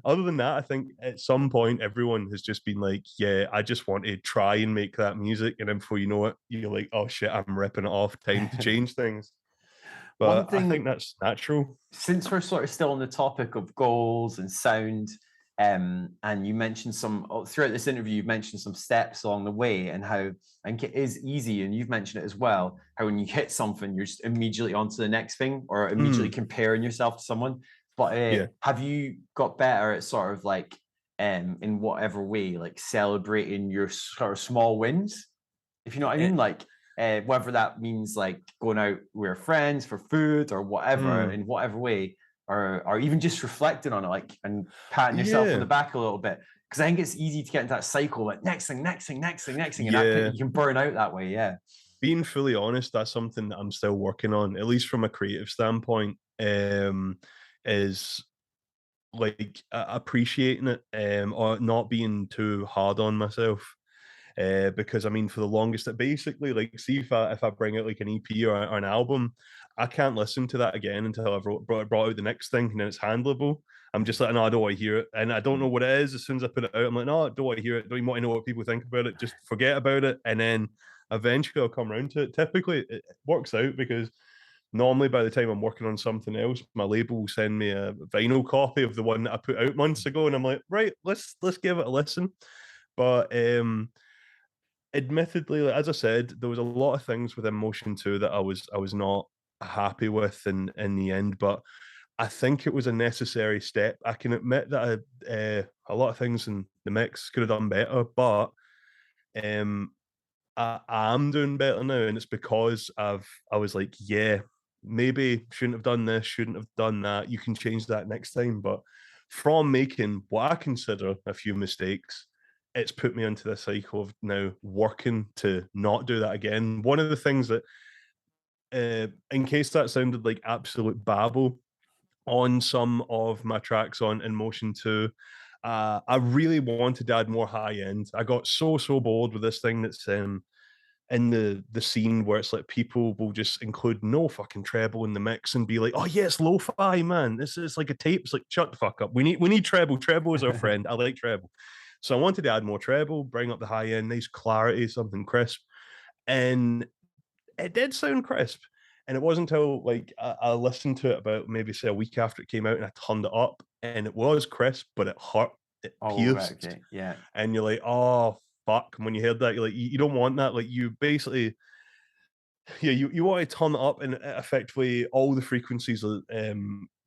other than that, I think at some point everyone has just been like, yeah, I just want to try and make that music, and then before you know it, you're like, oh shit, I'm ripping it off, time to change things. But I think that's natural. Since we're sort of still on the topic of goals and sound, and you mentioned throughout this interview, you've mentioned some steps along the way, and how I think it is easy, and you've mentioned it as well, how when you hit something, you're just immediately onto the next thing, or immediately comparing yourself to someone. But have you got better at sort of like, in whatever way, like celebrating your sort of small wins, if you know what I mean? Like, whether that means like going out with friends for food or whatever, in whatever way, or even just reflecting on it, like, and patting yourself on the back a little bit. Because I think it's easy to get into that cycle, like next thing, and that you can burn out that way. Yeah. Being fully honest, that's something that I'm still working on, at least from a creative standpoint, is like appreciating it, or not being too hard on myself. Because I mean, for the longest, that basically, like, see if I bring out like an EP or an album, I can't listen to that again until I've brought out the next thing, and then it's handleable. I'm just like, no, I don't want to hear it, and I don't know what it is. As soon as I put it out, I'm like, no, I don't want to hear it. Don't even want to know what people think about it. Just forget about it, and then eventually I'll come around to it. Typically, it works out because normally by the time I'm working on something else, my label will send me a vinyl copy of the one that I put out months ago, and I'm like, right, let's give it a listen. But admittedly, like, as I said, there was a lot of things with Emotion 2 that I was not happy with in the end, but I think it was a necessary step. I can admit that a lot of things in the mix could have done better, but I am doing better now, and it's because I was like, yeah, maybe shouldn't have done this, shouldn't have done that. You can change that next time. But from making what I consider a few mistakes, it's put me into this cycle of now working to not do that again. One of the things that, in case that sounded like absolute babble, on some of my tracks on In Motion 2, I really wanted to add more high end. I got so bored with this thing that's in the scene where it's like people will just include no fucking treble in the mix and be like, oh yeah, it's lo-fi, man. This is like a tape. It's like, shut the fuck up. We need treble. Treble is our friend. I like treble. So I wanted to add more treble, bring up the high end, nice clarity, something crisp. And it did sound crisp. And it wasn't until like I listened to it about maybe say a week after it came out and I turned it up and it was crisp, but it hurt. It pierced. Right, okay. Yeah. And you're like, oh fuck. And when you heard that, you're like, you don't want that. Like you basically, yeah, you want to turn it up and effectively all the frequencies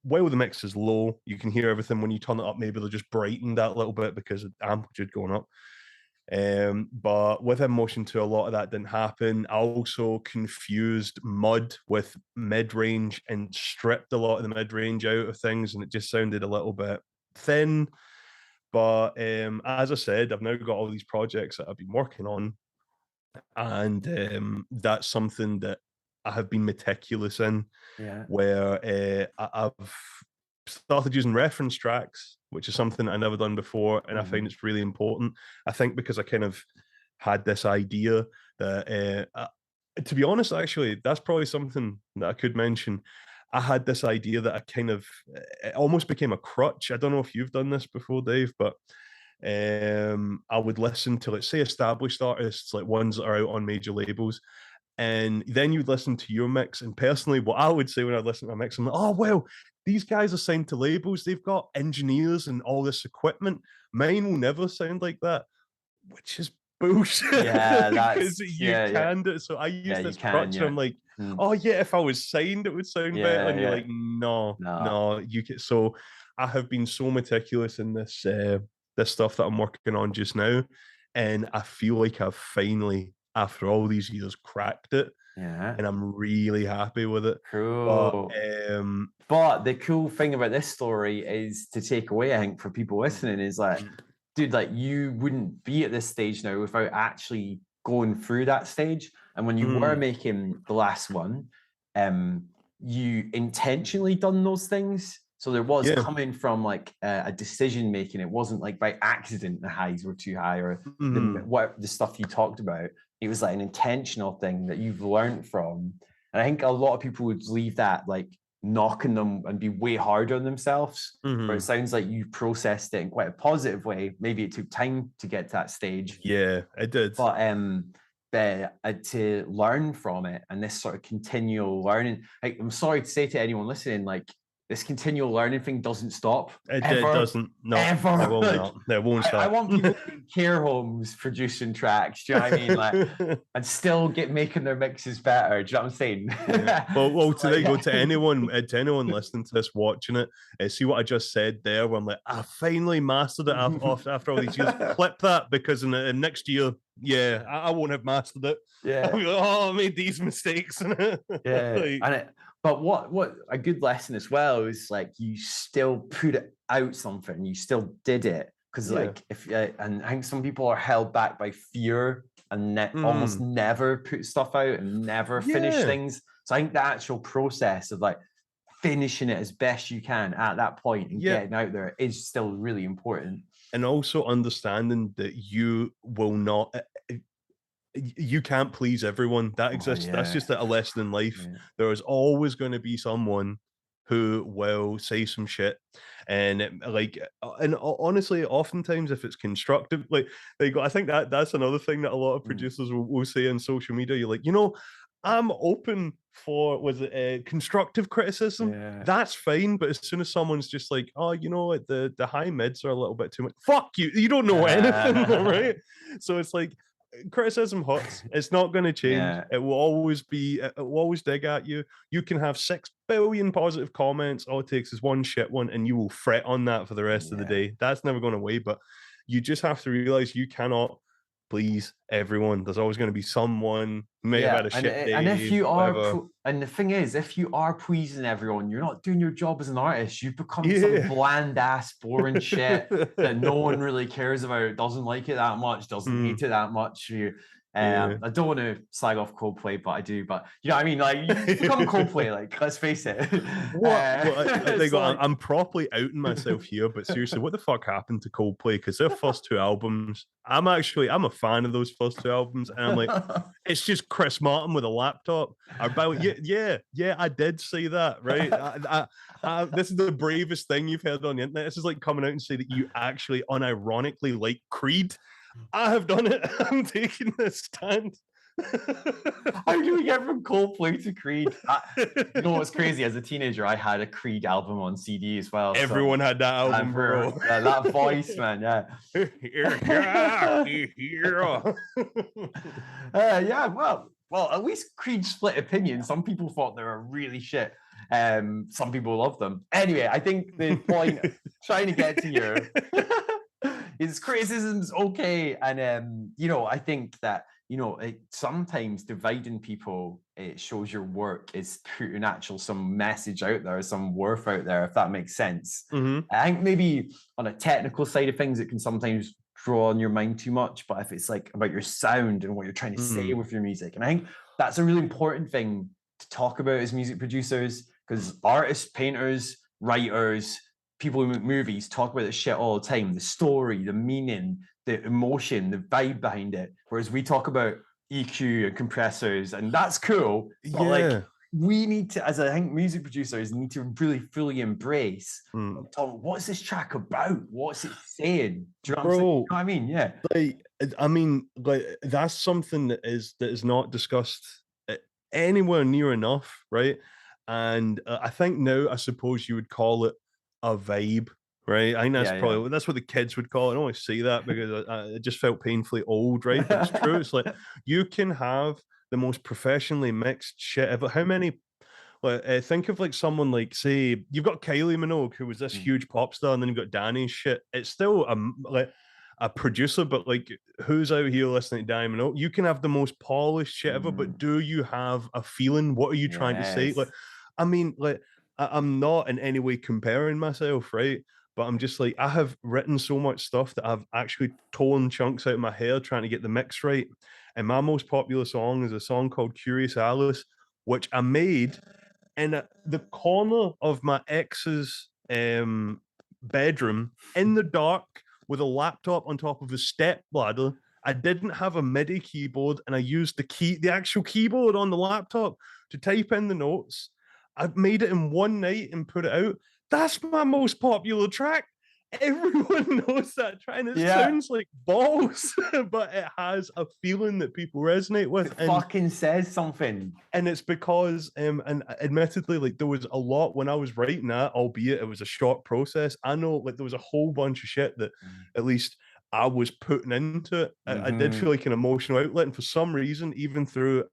while the mix is low, you can hear everything. When you turn it up, maybe they'll just brighten that a little bit because of amplitude going up. But with Emotion 2, a lot of that didn't happen. I also confused mud with mid-range and stripped a lot of the mid-range out of things, and it just sounded a little bit thin. But as I said, I've now got all these projects that I've been working on, and that's something that I have been meticulous in. Yeah. Where I've started using reference tracks, which is something I never done before, and I find it's really important. I think because I kind of had this idea that, to be honest, actually, that's probably something that I could mention. I had this idea that I kind of it almost became a crutch. I don't know if you've done this before, Dave, but I would listen to, let's say, established artists, like ones that are out on major labels, and then you'd listen to your mix. And personally, what I would say when I listen to my mix, I'm like, oh, well, these guys are signed to labels. They've got engineers and all this equipment. Mine will never sound like that, which is bullshit. Yeah, because you can do it. So I use this crutch. And I'm like, oh, yeah, if I was signed, it would sound better. And you're like, no, you can. So I have been so meticulous in this stuff that I'm working on just now. And I feel like I've finally, after all these years, cracked it. Yeah. And I'm really happy with it. Cool. But the cool thing about this story is to take away, I think, for people listening is like, dude, like you wouldn't be at this stage now without actually going through that stage. And when you were making the last one, you intentionally done those things. So there was coming from like a decision making. It wasn't like by accident the highs were too high or the stuff you talked about. It was like an intentional thing that you've learned from. And I think a lot of people would leave that like knocking them and be way harder on themselves. But it sounds like you processed it in quite a positive way. Maybe it took time to get to that stage. Yeah, it did. But to learn from it and this sort of continual learning, like, I'm sorry to say to anyone listening, like, this continual learning thing doesn't stop. It doesn't. No, ever. It will not. It won't stop. I want people in care homes producing tracks. Do you know what I mean? Like, and still making their mixes better. Do you know what I'm saying? Yeah. Well, to anyone listening to this, watching it, see what I just said there. Where I'm like, I finally mastered it after all these years. Clip that, because in next year Yeah, I won't have mastered it. Yeah. I'll be like, oh, I made these mistakes. Yeah. Like, And but what a good lesson as well is like you still put it out something, you still did it. Because Yeah. like if and I think some people are held back by fear and almost never put stuff out and never finish things. So I think the actual process of like finishing it as best you can at that point and getting out there is still really important. And also understanding that you will not, you can't please everyone. That exists. That's just a lesson in life. There is always going to be someone who will say some shit, and honestly, oftentimes if it's constructive, like I think that's another thing that a lot of producers will say on social media. You're like, I'm open for constructive criticism. That's fine, but as soon as someone's just like, oh, the high mids are a little bit too much. Fuck you! You don't know anything, right? So it's like, criticism hurts. It's not going to change. It will always be. It will always dig at you. You can have 6 billion positive comments. All it takes is one shit one, and you will fret on that for the rest of the day. That's never going away. But you just have to realize you cannot please everyone. There's always going to be someone who may have had a shit day. And if you are, and the thing is, if you are pleasing everyone, you're not doing your job as an artist. You've become some bland ass, boring shit that no one really cares about, doesn't like it that much, doesn't hate it that much. I don't want to slag off Coldplay, but I do. But you know what I mean? Like, you become Coldplay, like, let's face it. I'm properly outing myself here, but seriously, what the fuck happened to Coldplay? Because their first 2 albums, I'm a fan of those first 2 albums, and I'm like, it's just Chris Martin with a laptop. I did say that, right? This is the bravest thing you've heard on the internet. This is like coming out and say that you actually unironically like Creed. I have done it. I'm taking this stand. How do we get from Coldplay to Creed? You know what's crazy? As a teenager, I had a Creed album on CD as well. Everyone had that album, bro. That voice, man. Well, at least Creed split opinions. Some people thought they were really shit. Some people love them. Anyway, I think the point trying to get to here is criticism's okay, and I think that sometimes dividing people, it shows your work is putting some message out there, some worth out there, if that makes sense. I think maybe on a technical side of things, it can sometimes draw on your mind too much, but if it's like about your sound and what you're trying to say with your music, and I think that's a really important thing to talk about as music producers, because artists, painters, writers, people who make movies talk about this shit all the time, the story, the meaning, the emotion, the vibe behind it, whereas we talk about EQ and compressors, and that's cool, but like we need to, as I think music producers, need to really fully embrace what's this track about, what's it saying. Do you know what I mean? Yeah, like that's something that is not discussed anywhere near enough, right? And I think now, I suppose you would call it a vibe, right? I think that's probably that's what the kids would call it. I don't always say that because it just felt painfully old, right? But it's true. It's like you can have the most professionally mixed shit ever. How many? Think of like someone like, say, you've got Kylie Minogue, who was this huge pop star, and then you've got Danny's shit. It's still a producer, but like, who's out here listening to Danny Minogue? You can have the most polished shit ever, but do you have a feeling? What are you trying to say? Like, I mean, like, I'm not in any way comparing myself, right? But I'm just like, I have written so much stuff that I've actually torn chunks out of my hair trying to get the mix right. And my most popular song is a song called Curious Alice, which I made in the corner of my ex's bedroom in the dark with a laptop on top of a step ladder. I didn't have a MIDI keyboard, and I used the actual keyboard on the laptop to type in the notes. I've made it in one night and put it out. That's my most popular track. Everyone knows that track, and it sounds like balls, but it has a feeling that people resonate with. It fucking says something. And it's because, and admittedly, like, there was a lot when I was writing that, albeit it was a short process. I know, like, there was a whole bunch of shit that at least I was putting into it. I did feel like an emotional outlet, and for some reason, even through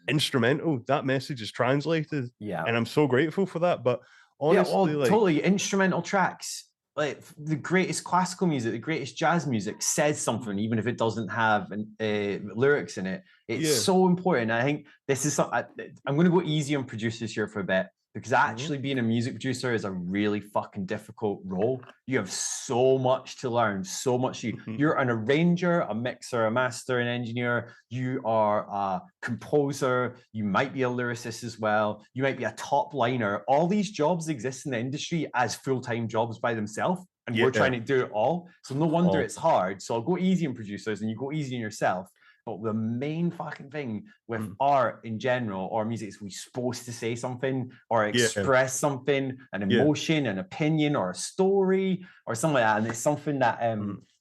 instrumental, that message is translated. And I'm so grateful for that. But honestly, totally instrumental tracks like the greatest classical music, the greatest jazz music says something, even if it doesn't have lyrics in it. It's so important. I think this is something I'm going to go easy on producers here for a bit, because actually being a music producer is a really fucking difficult role. You have so much to learn, so much. You're an arranger, a mixer, a master, an engineer. You are a composer. You might be a lyricist as well. You might be a top liner. All these jobs exist in the industry as full-time jobs by themselves, and we're trying to do it all. So no wonder it's hard. So I'll go easy on producers and you go easy on yourself. But the main fucking thing with art in general, or music, is we're supposed to say something or express something, an emotion, an opinion, or a story, or something like that. And it's something that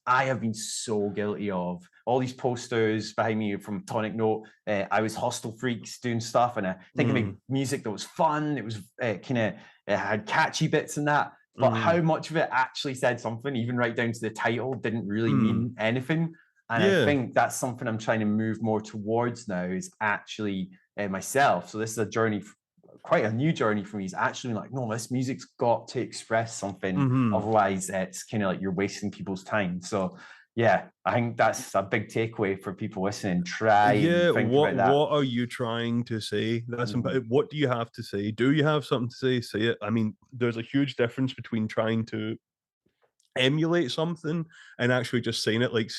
I have been so guilty of. All these posters behind me from Tonic Note, I was Hostel Freaks doing stuff, and I think I made music that was fun. It was it had catchy bits in that. But how much of it actually said something, even right down to the title, didn't really mean anything. And I think that's something I'm trying to move more towards now, is actually myself. So this is a journey, quite a new journey for me, is actually like, no, this music's got to express something. Otherwise, it's kind of like you're wasting people's time. So yeah, I think that's a big takeaway for people listening. Try and think about that. What are you trying to say? That's what do you have to say? Do you have something to say? Say it. I mean, there's a huge difference between trying to emulate something and actually just saying it. Like,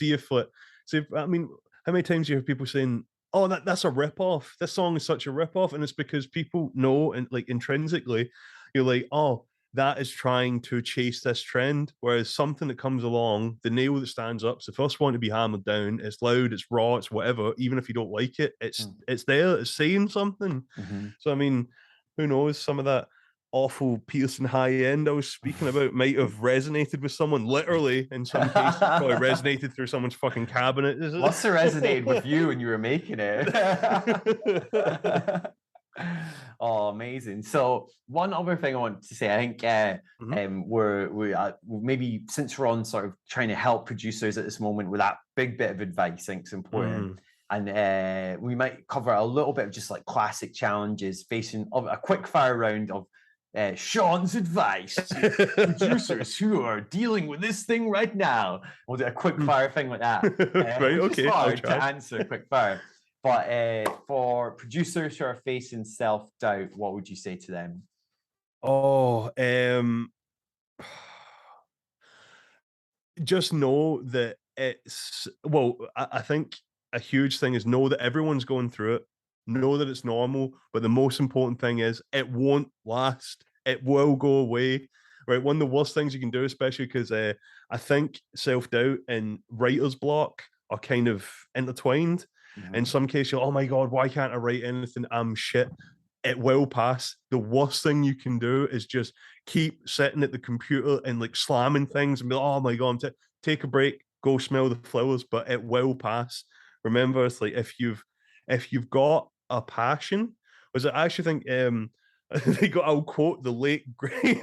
I mean, how many times do you hear people saying, oh, that's a rip-off, this song is such a rip-off? And it's because people know, and like intrinsically you're like, oh, that is trying to chase this trend. Whereas something that comes along, the nail that stands up, it's the first one to be hammered down, it's loud, it's raw, it's whatever, even if you don't like it, it's there, it's saying something. So I mean, who knows, some of that awful Pearson high end I was speaking about might have resonated with someone, literally, in some cases, probably resonated through someone's fucking cabinet. Must have resonated with you when you were making it. Oh, amazing. So one other thing I want to say, I think we're maybe, since we're on sort of trying to help producers at this moment with that big bit of advice, I think it's important. And we might cover a little bit of just like classic challenges facing a quick fire round of Sean's advice to producers who are dealing with this thing right now. We'll do a quick fire thing like that. Right, which okay, is hard to answer quick fire. But for producers who are facing self-doubt, what would you say to them? Oh, just know that I think a huge thing is know that everyone's going through it. Know that it's normal, but the most important thing is it won't last. It will go away. Right, one of the worst things you can do, especially because I think self-doubt and writer's block are kind of intertwined. In some cases, you're, oh my God, why can't I write anything? I'm shit. It will pass. The worst thing you can do is just keep sitting at the computer and like slamming things and be like, oh my God, take a break, go smell the flowers, but it will pass. Remember, it's like if you've got a passion, was it, I actually think I'll quote the late great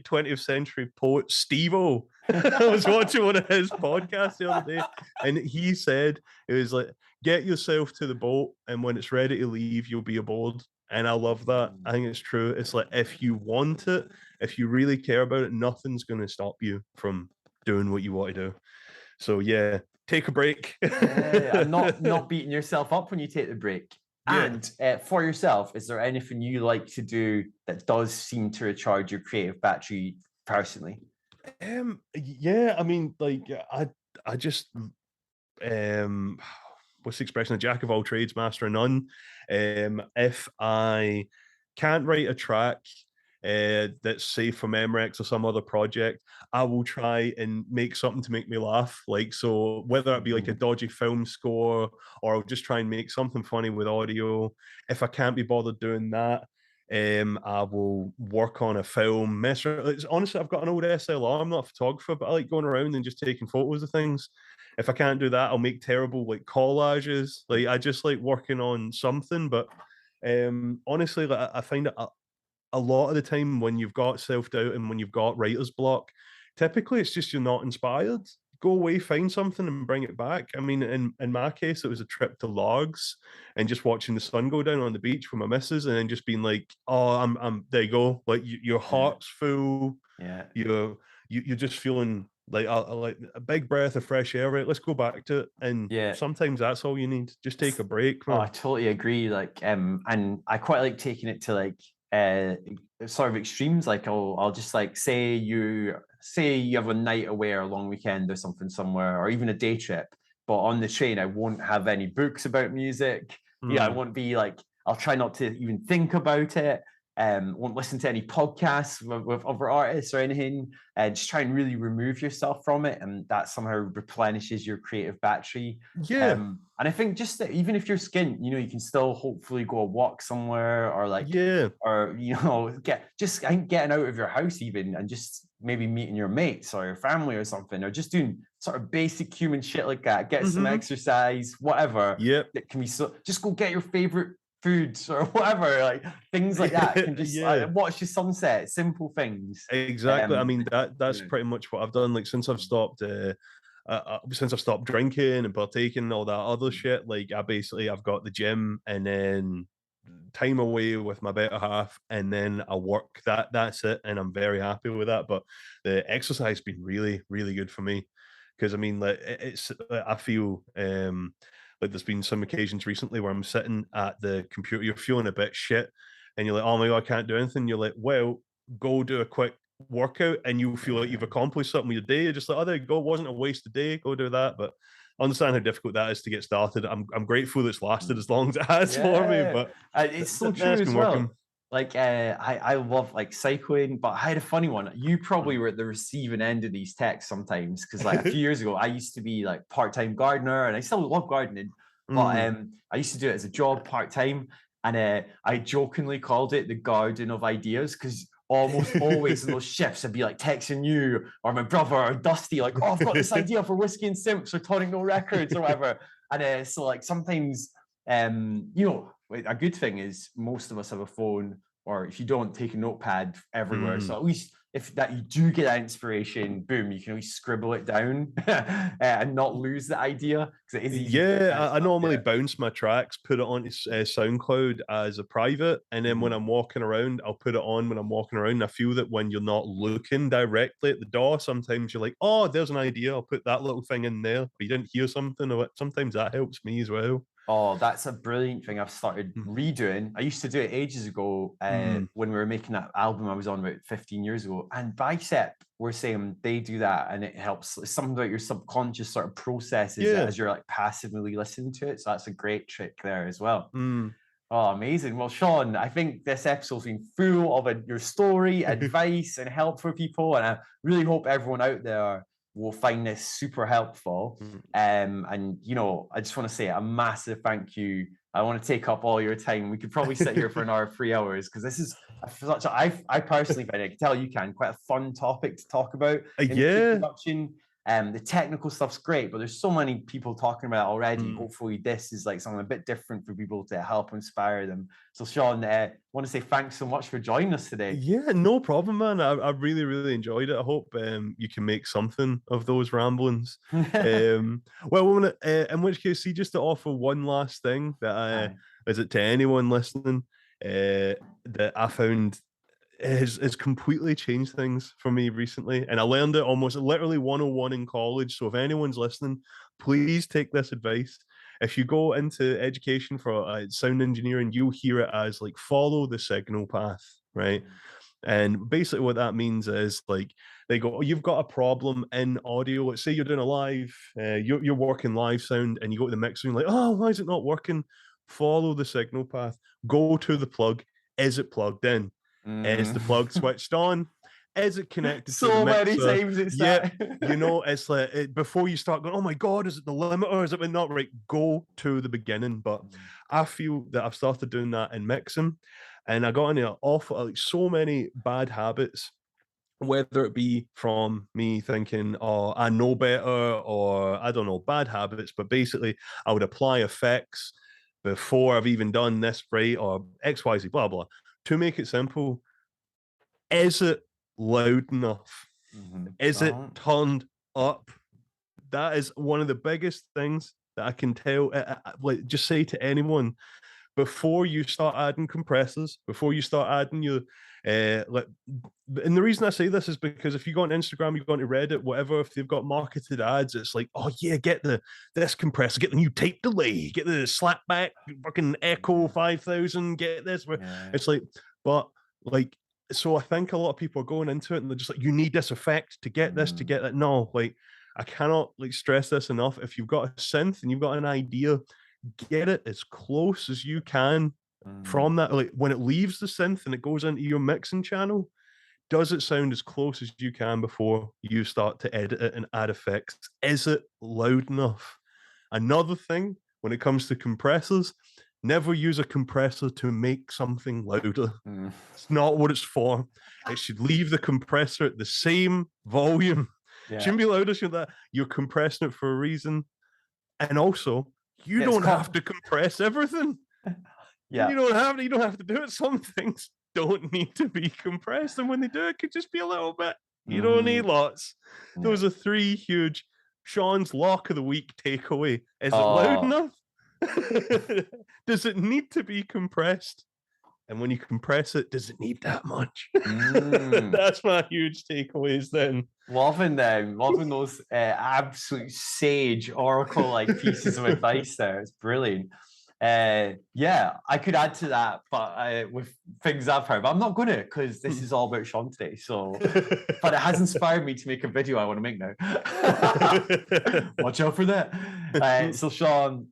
20th century poet Steve-O. I was watching one of his podcasts the other day, and he said, it was like, get yourself to the boat, and when it's ready to leave, you'll be aboard. And I love that. I think it's true. It's like, if you want it, if you really care about it, nothing's going to stop you from doing what you want to do. So yeah, take a break. And not beating yourself up when you take the break. And for yourself, is there anything you like to do that does seem to recharge your creative battery personally? Yeah, I mean, like, I just what's the expression? A jack of all trades, master of none. If I can't write a track that's safe for Memorex or some other project, I will try and make something to make me laugh. Like, so whether it be like a dodgy film score, or I'll just try and make something funny with audio. If I can't be bothered doing that, I will work on a film. Honestly, I've got an old SLR. I'm not a photographer, but I like going around and just taking photos of things. If I can't do that, I'll make terrible like collages. Like, I just like working on something. But honestly, like, I find it a lot of the time when you've got self-doubt and when you've got writer's block, typically it's just you're not inspired. Go away, find something and bring it back. I mean, in my case, it was a trip to Logs and just watching the sun go down on the beach with my missus, and then just being like, oh, I'm there you go. Like, your heart's full. Yeah. you're just feeling like like a big breath of fresh air, right? Let's go back to it. And Yeah. sometimes that's all you need. Just take a break, Oh, man. I totally agree. Like, and I quite like taking it to like sort of extremes. Like, I'll just like say you have a night away or a long weekend or something somewhere, or even a day trip. But on the train, I won't have any books about music. I won't be like, I'll try not to even think about it. Won't listen to any podcasts with other artists or anything. Just try and really remove yourself from it, and that somehow replenishes your creative battery. Yeah. And I think just that even if you're skint, you can still hopefully go a walk somewhere, or like, or getting out of your house even, and just maybe meeting your mates or your family or something, or just doing sort of basic human shit like that. Get some exercise, whatever. Yep. It can be just go get your favorite foods or whatever, like things like that. Can just watch the sunset, simple things. Exactly. I mean, that's pretty much what I've done. Like since I've stopped drinking and partaking and all that other shit, like I've got the gym and then time away with my better half, and then I work. That's it, and I'm very happy with that. But the exercise has been really, really good for me, because I mean, like I feel like there's been some occasions recently where I'm sitting at the computer, you're feeling a bit shit, and you're like, oh my God, I can't do anything. You're like, well, go do a quick workout, and you feel like you've accomplished something with your day. You're just like, oh, there you go, it wasn't a waste of day, go do that. But I understand how difficult that is to get started. I'm grateful it's lasted as long as it has for me, but it's so true as well. Working. Like I love like cycling, but I had a funny one. You probably were at the receiving end of these texts sometimes, because like a few years ago I used to be like part-time gardener, and I still love gardening, but I used to do it as a job part-time, and I jokingly called it the garden of ideas, because almost always in those shifts I'd be like texting you or my brother or Dusty, like, oh, I've got this idea for Whisky and Synths or Tonic No Records or whatever. And so like sometimes a good thing is most of us have a phone, or if you don't, take a notepad everywhere. So at least if that you do get that inspiration, boom, you can always scribble it down and not lose the idea, because it is easy. I normally bounce my tracks, put it on SoundCloud as a private, and then when I'm walking around, I'll put it on when I'm walking around. I feel that when you're not looking directly at the DAW, sometimes you're like, oh, there's an idea, I'll put that little thing in there, but you didn't hear something, or sometimes that helps me as well. Oh, that's a brilliant thing I've started redoing. I used to do it ages ago when we were making that album I was on about 15 years ago. And Bicep were saying they do that, and it helps. It's something about your subconscious sort of processes it as you're like passively listening to it. So that's a great trick there as well. Oh, amazing. Well, Sean, I think this episode's been full of your story, advice, and help for people. And I really hope everyone out there will find this super helpful. And I just want to say a massive thank you. I want to take up all your time. We could probably sit here for another 3 hours, because this is such I personally find it, I can tell you can, quite a fun topic to talk about in production. The technical stuff's great, but there's so many people talking about it already. Hopefully this is like something a bit different for people to help inspire them. So Sean, I want to say thanks so much for joining us today. Yeah, no problem, man. I really, really enjoyed it. I hope you can make something of those ramblings. Well, in which case, see, just to offer one last thing that is it to anyone listening, that I found has completely changed things for me recently, and I learned it almost literally 101 in college. So if anyone's listening, please take this advice. If you go into education for sound engineering, you'll hear it as like follow the signal path, right? And basically what that means is like they go, oh, you've got a problem in audio. Let's say you're doing a live, you're working live sound, and you go to the mixer and you're like, oh, why is it not working? Follow the signal path. Go to the plug. Is it plugged in? Is the plug switched on? Is it connected to the mixer? So many times it's that. It's like before you start going, oh my God, is it the limiter? Is it not right? Go to the beginning. But I feel that I've started doing that in mixing, and I got into so many bad habits, whether it be from me thinking, oh, I know better, or I don't know, bad habits, but basically I would apply effects before I've even done this, right, or XYZ, blah, blah. To make it simple, is it loud enough? Is it turned up? That is one of the biggest things that I can tell. Just say to anyone, before you start adding compressors, before you start adding your And the reason I say this is because if you go on Instagram, you go onto Reddit, whatever, if they've got marketed ads, it's like, oh yeah, get this compressor, get the new tape delay, get the slapback fucking Echo 5000, get this. Yeah. It's like, but like, so I think a lot of people are going into it and they're just like, you need this effect to get this, to get that. No, like, I cannot like stress this enough. If you've got a synth and you've got an idea, get it as close as you can from that. Like when it leaves the synth and it goes into your mixing channel, does it sound as close as you can before you start to edit it and add effects? Is it loud enough? Another thing, when it comes to compressors, never use a compressor to make something louder. It's not what it's for. It should leave the compressor at the same volume. Shouldn't be louder, should that? You're compressing it for a reason. And also, you don't have to compress everything. You don't have to do it. Some things don't need to be compressed, and when they do, it could just be a little bit. You don't need lots. Those are 3 huge Sean's lock of the week takeaway. Is it loud enough? Does it need to be compressed? And when you compress it, does it need that much? That's my huge takeaways then. Loving them, loving those absolute sage oracle-like pieces of advice there. It's brilliant. Yeah, I could add to that, but with things I've heard, but I'm not going to, because this is all about Sean today. So, but it has inspired me to make a video I want to make now. Watch out for that. So, Sean,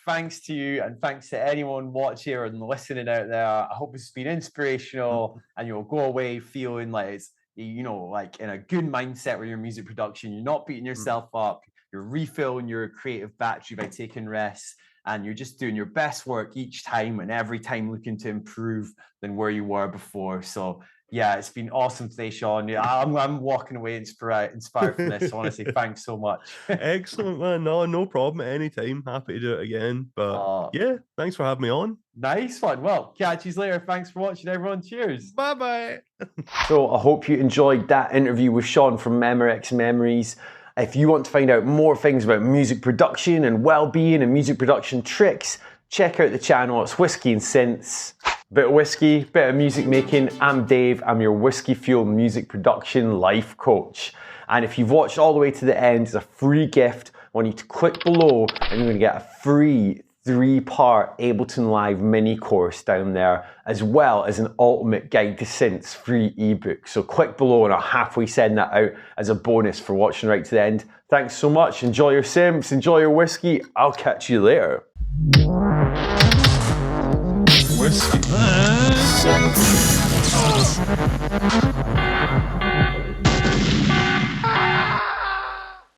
thanks to you, and thanks to anyone watching or listening out there. I hope it's been inspirational, and you'll go away feeling like it's, you know, like in a good mindset with your music production. You're not beating yourself up. You're refilling your creative battery by taking rests. And you're just doing your best work each time, and every time looking to improve than where you were before. So yeah, it's been awesome today, Sean. Yeah, I'm walking away inspired from this. So I want to say thanks so much. Excellent, man. No problem. Anytime. Happy to do it again. But yeah, thanks for having me on. Nice one. Well, catch you later. Thanks for watching, everyone. Cheers. Bye-bye. So I hope you enjoyed that interview with Sean from Memorex Memories. If you want to find out more things about music production and well-being and music production tricks, check out the channel. It's Whisky and Synths. Bit of whiskey, bit of music making. I'm Dave. I'm your whiskey fueled music production life coach. And if you've watched all the way to the end, it's a free gift. I want you to click below and you're going to get a free 3-part Ableton Live mini course down there, as well as an ultimate guide to synths free ebook. So click below and I'll halfway send that out as a bonus for watching right to the end. Thanks so much. Enjoy your synths, enjoy your whiskey. I'll catch you later. Whiskey.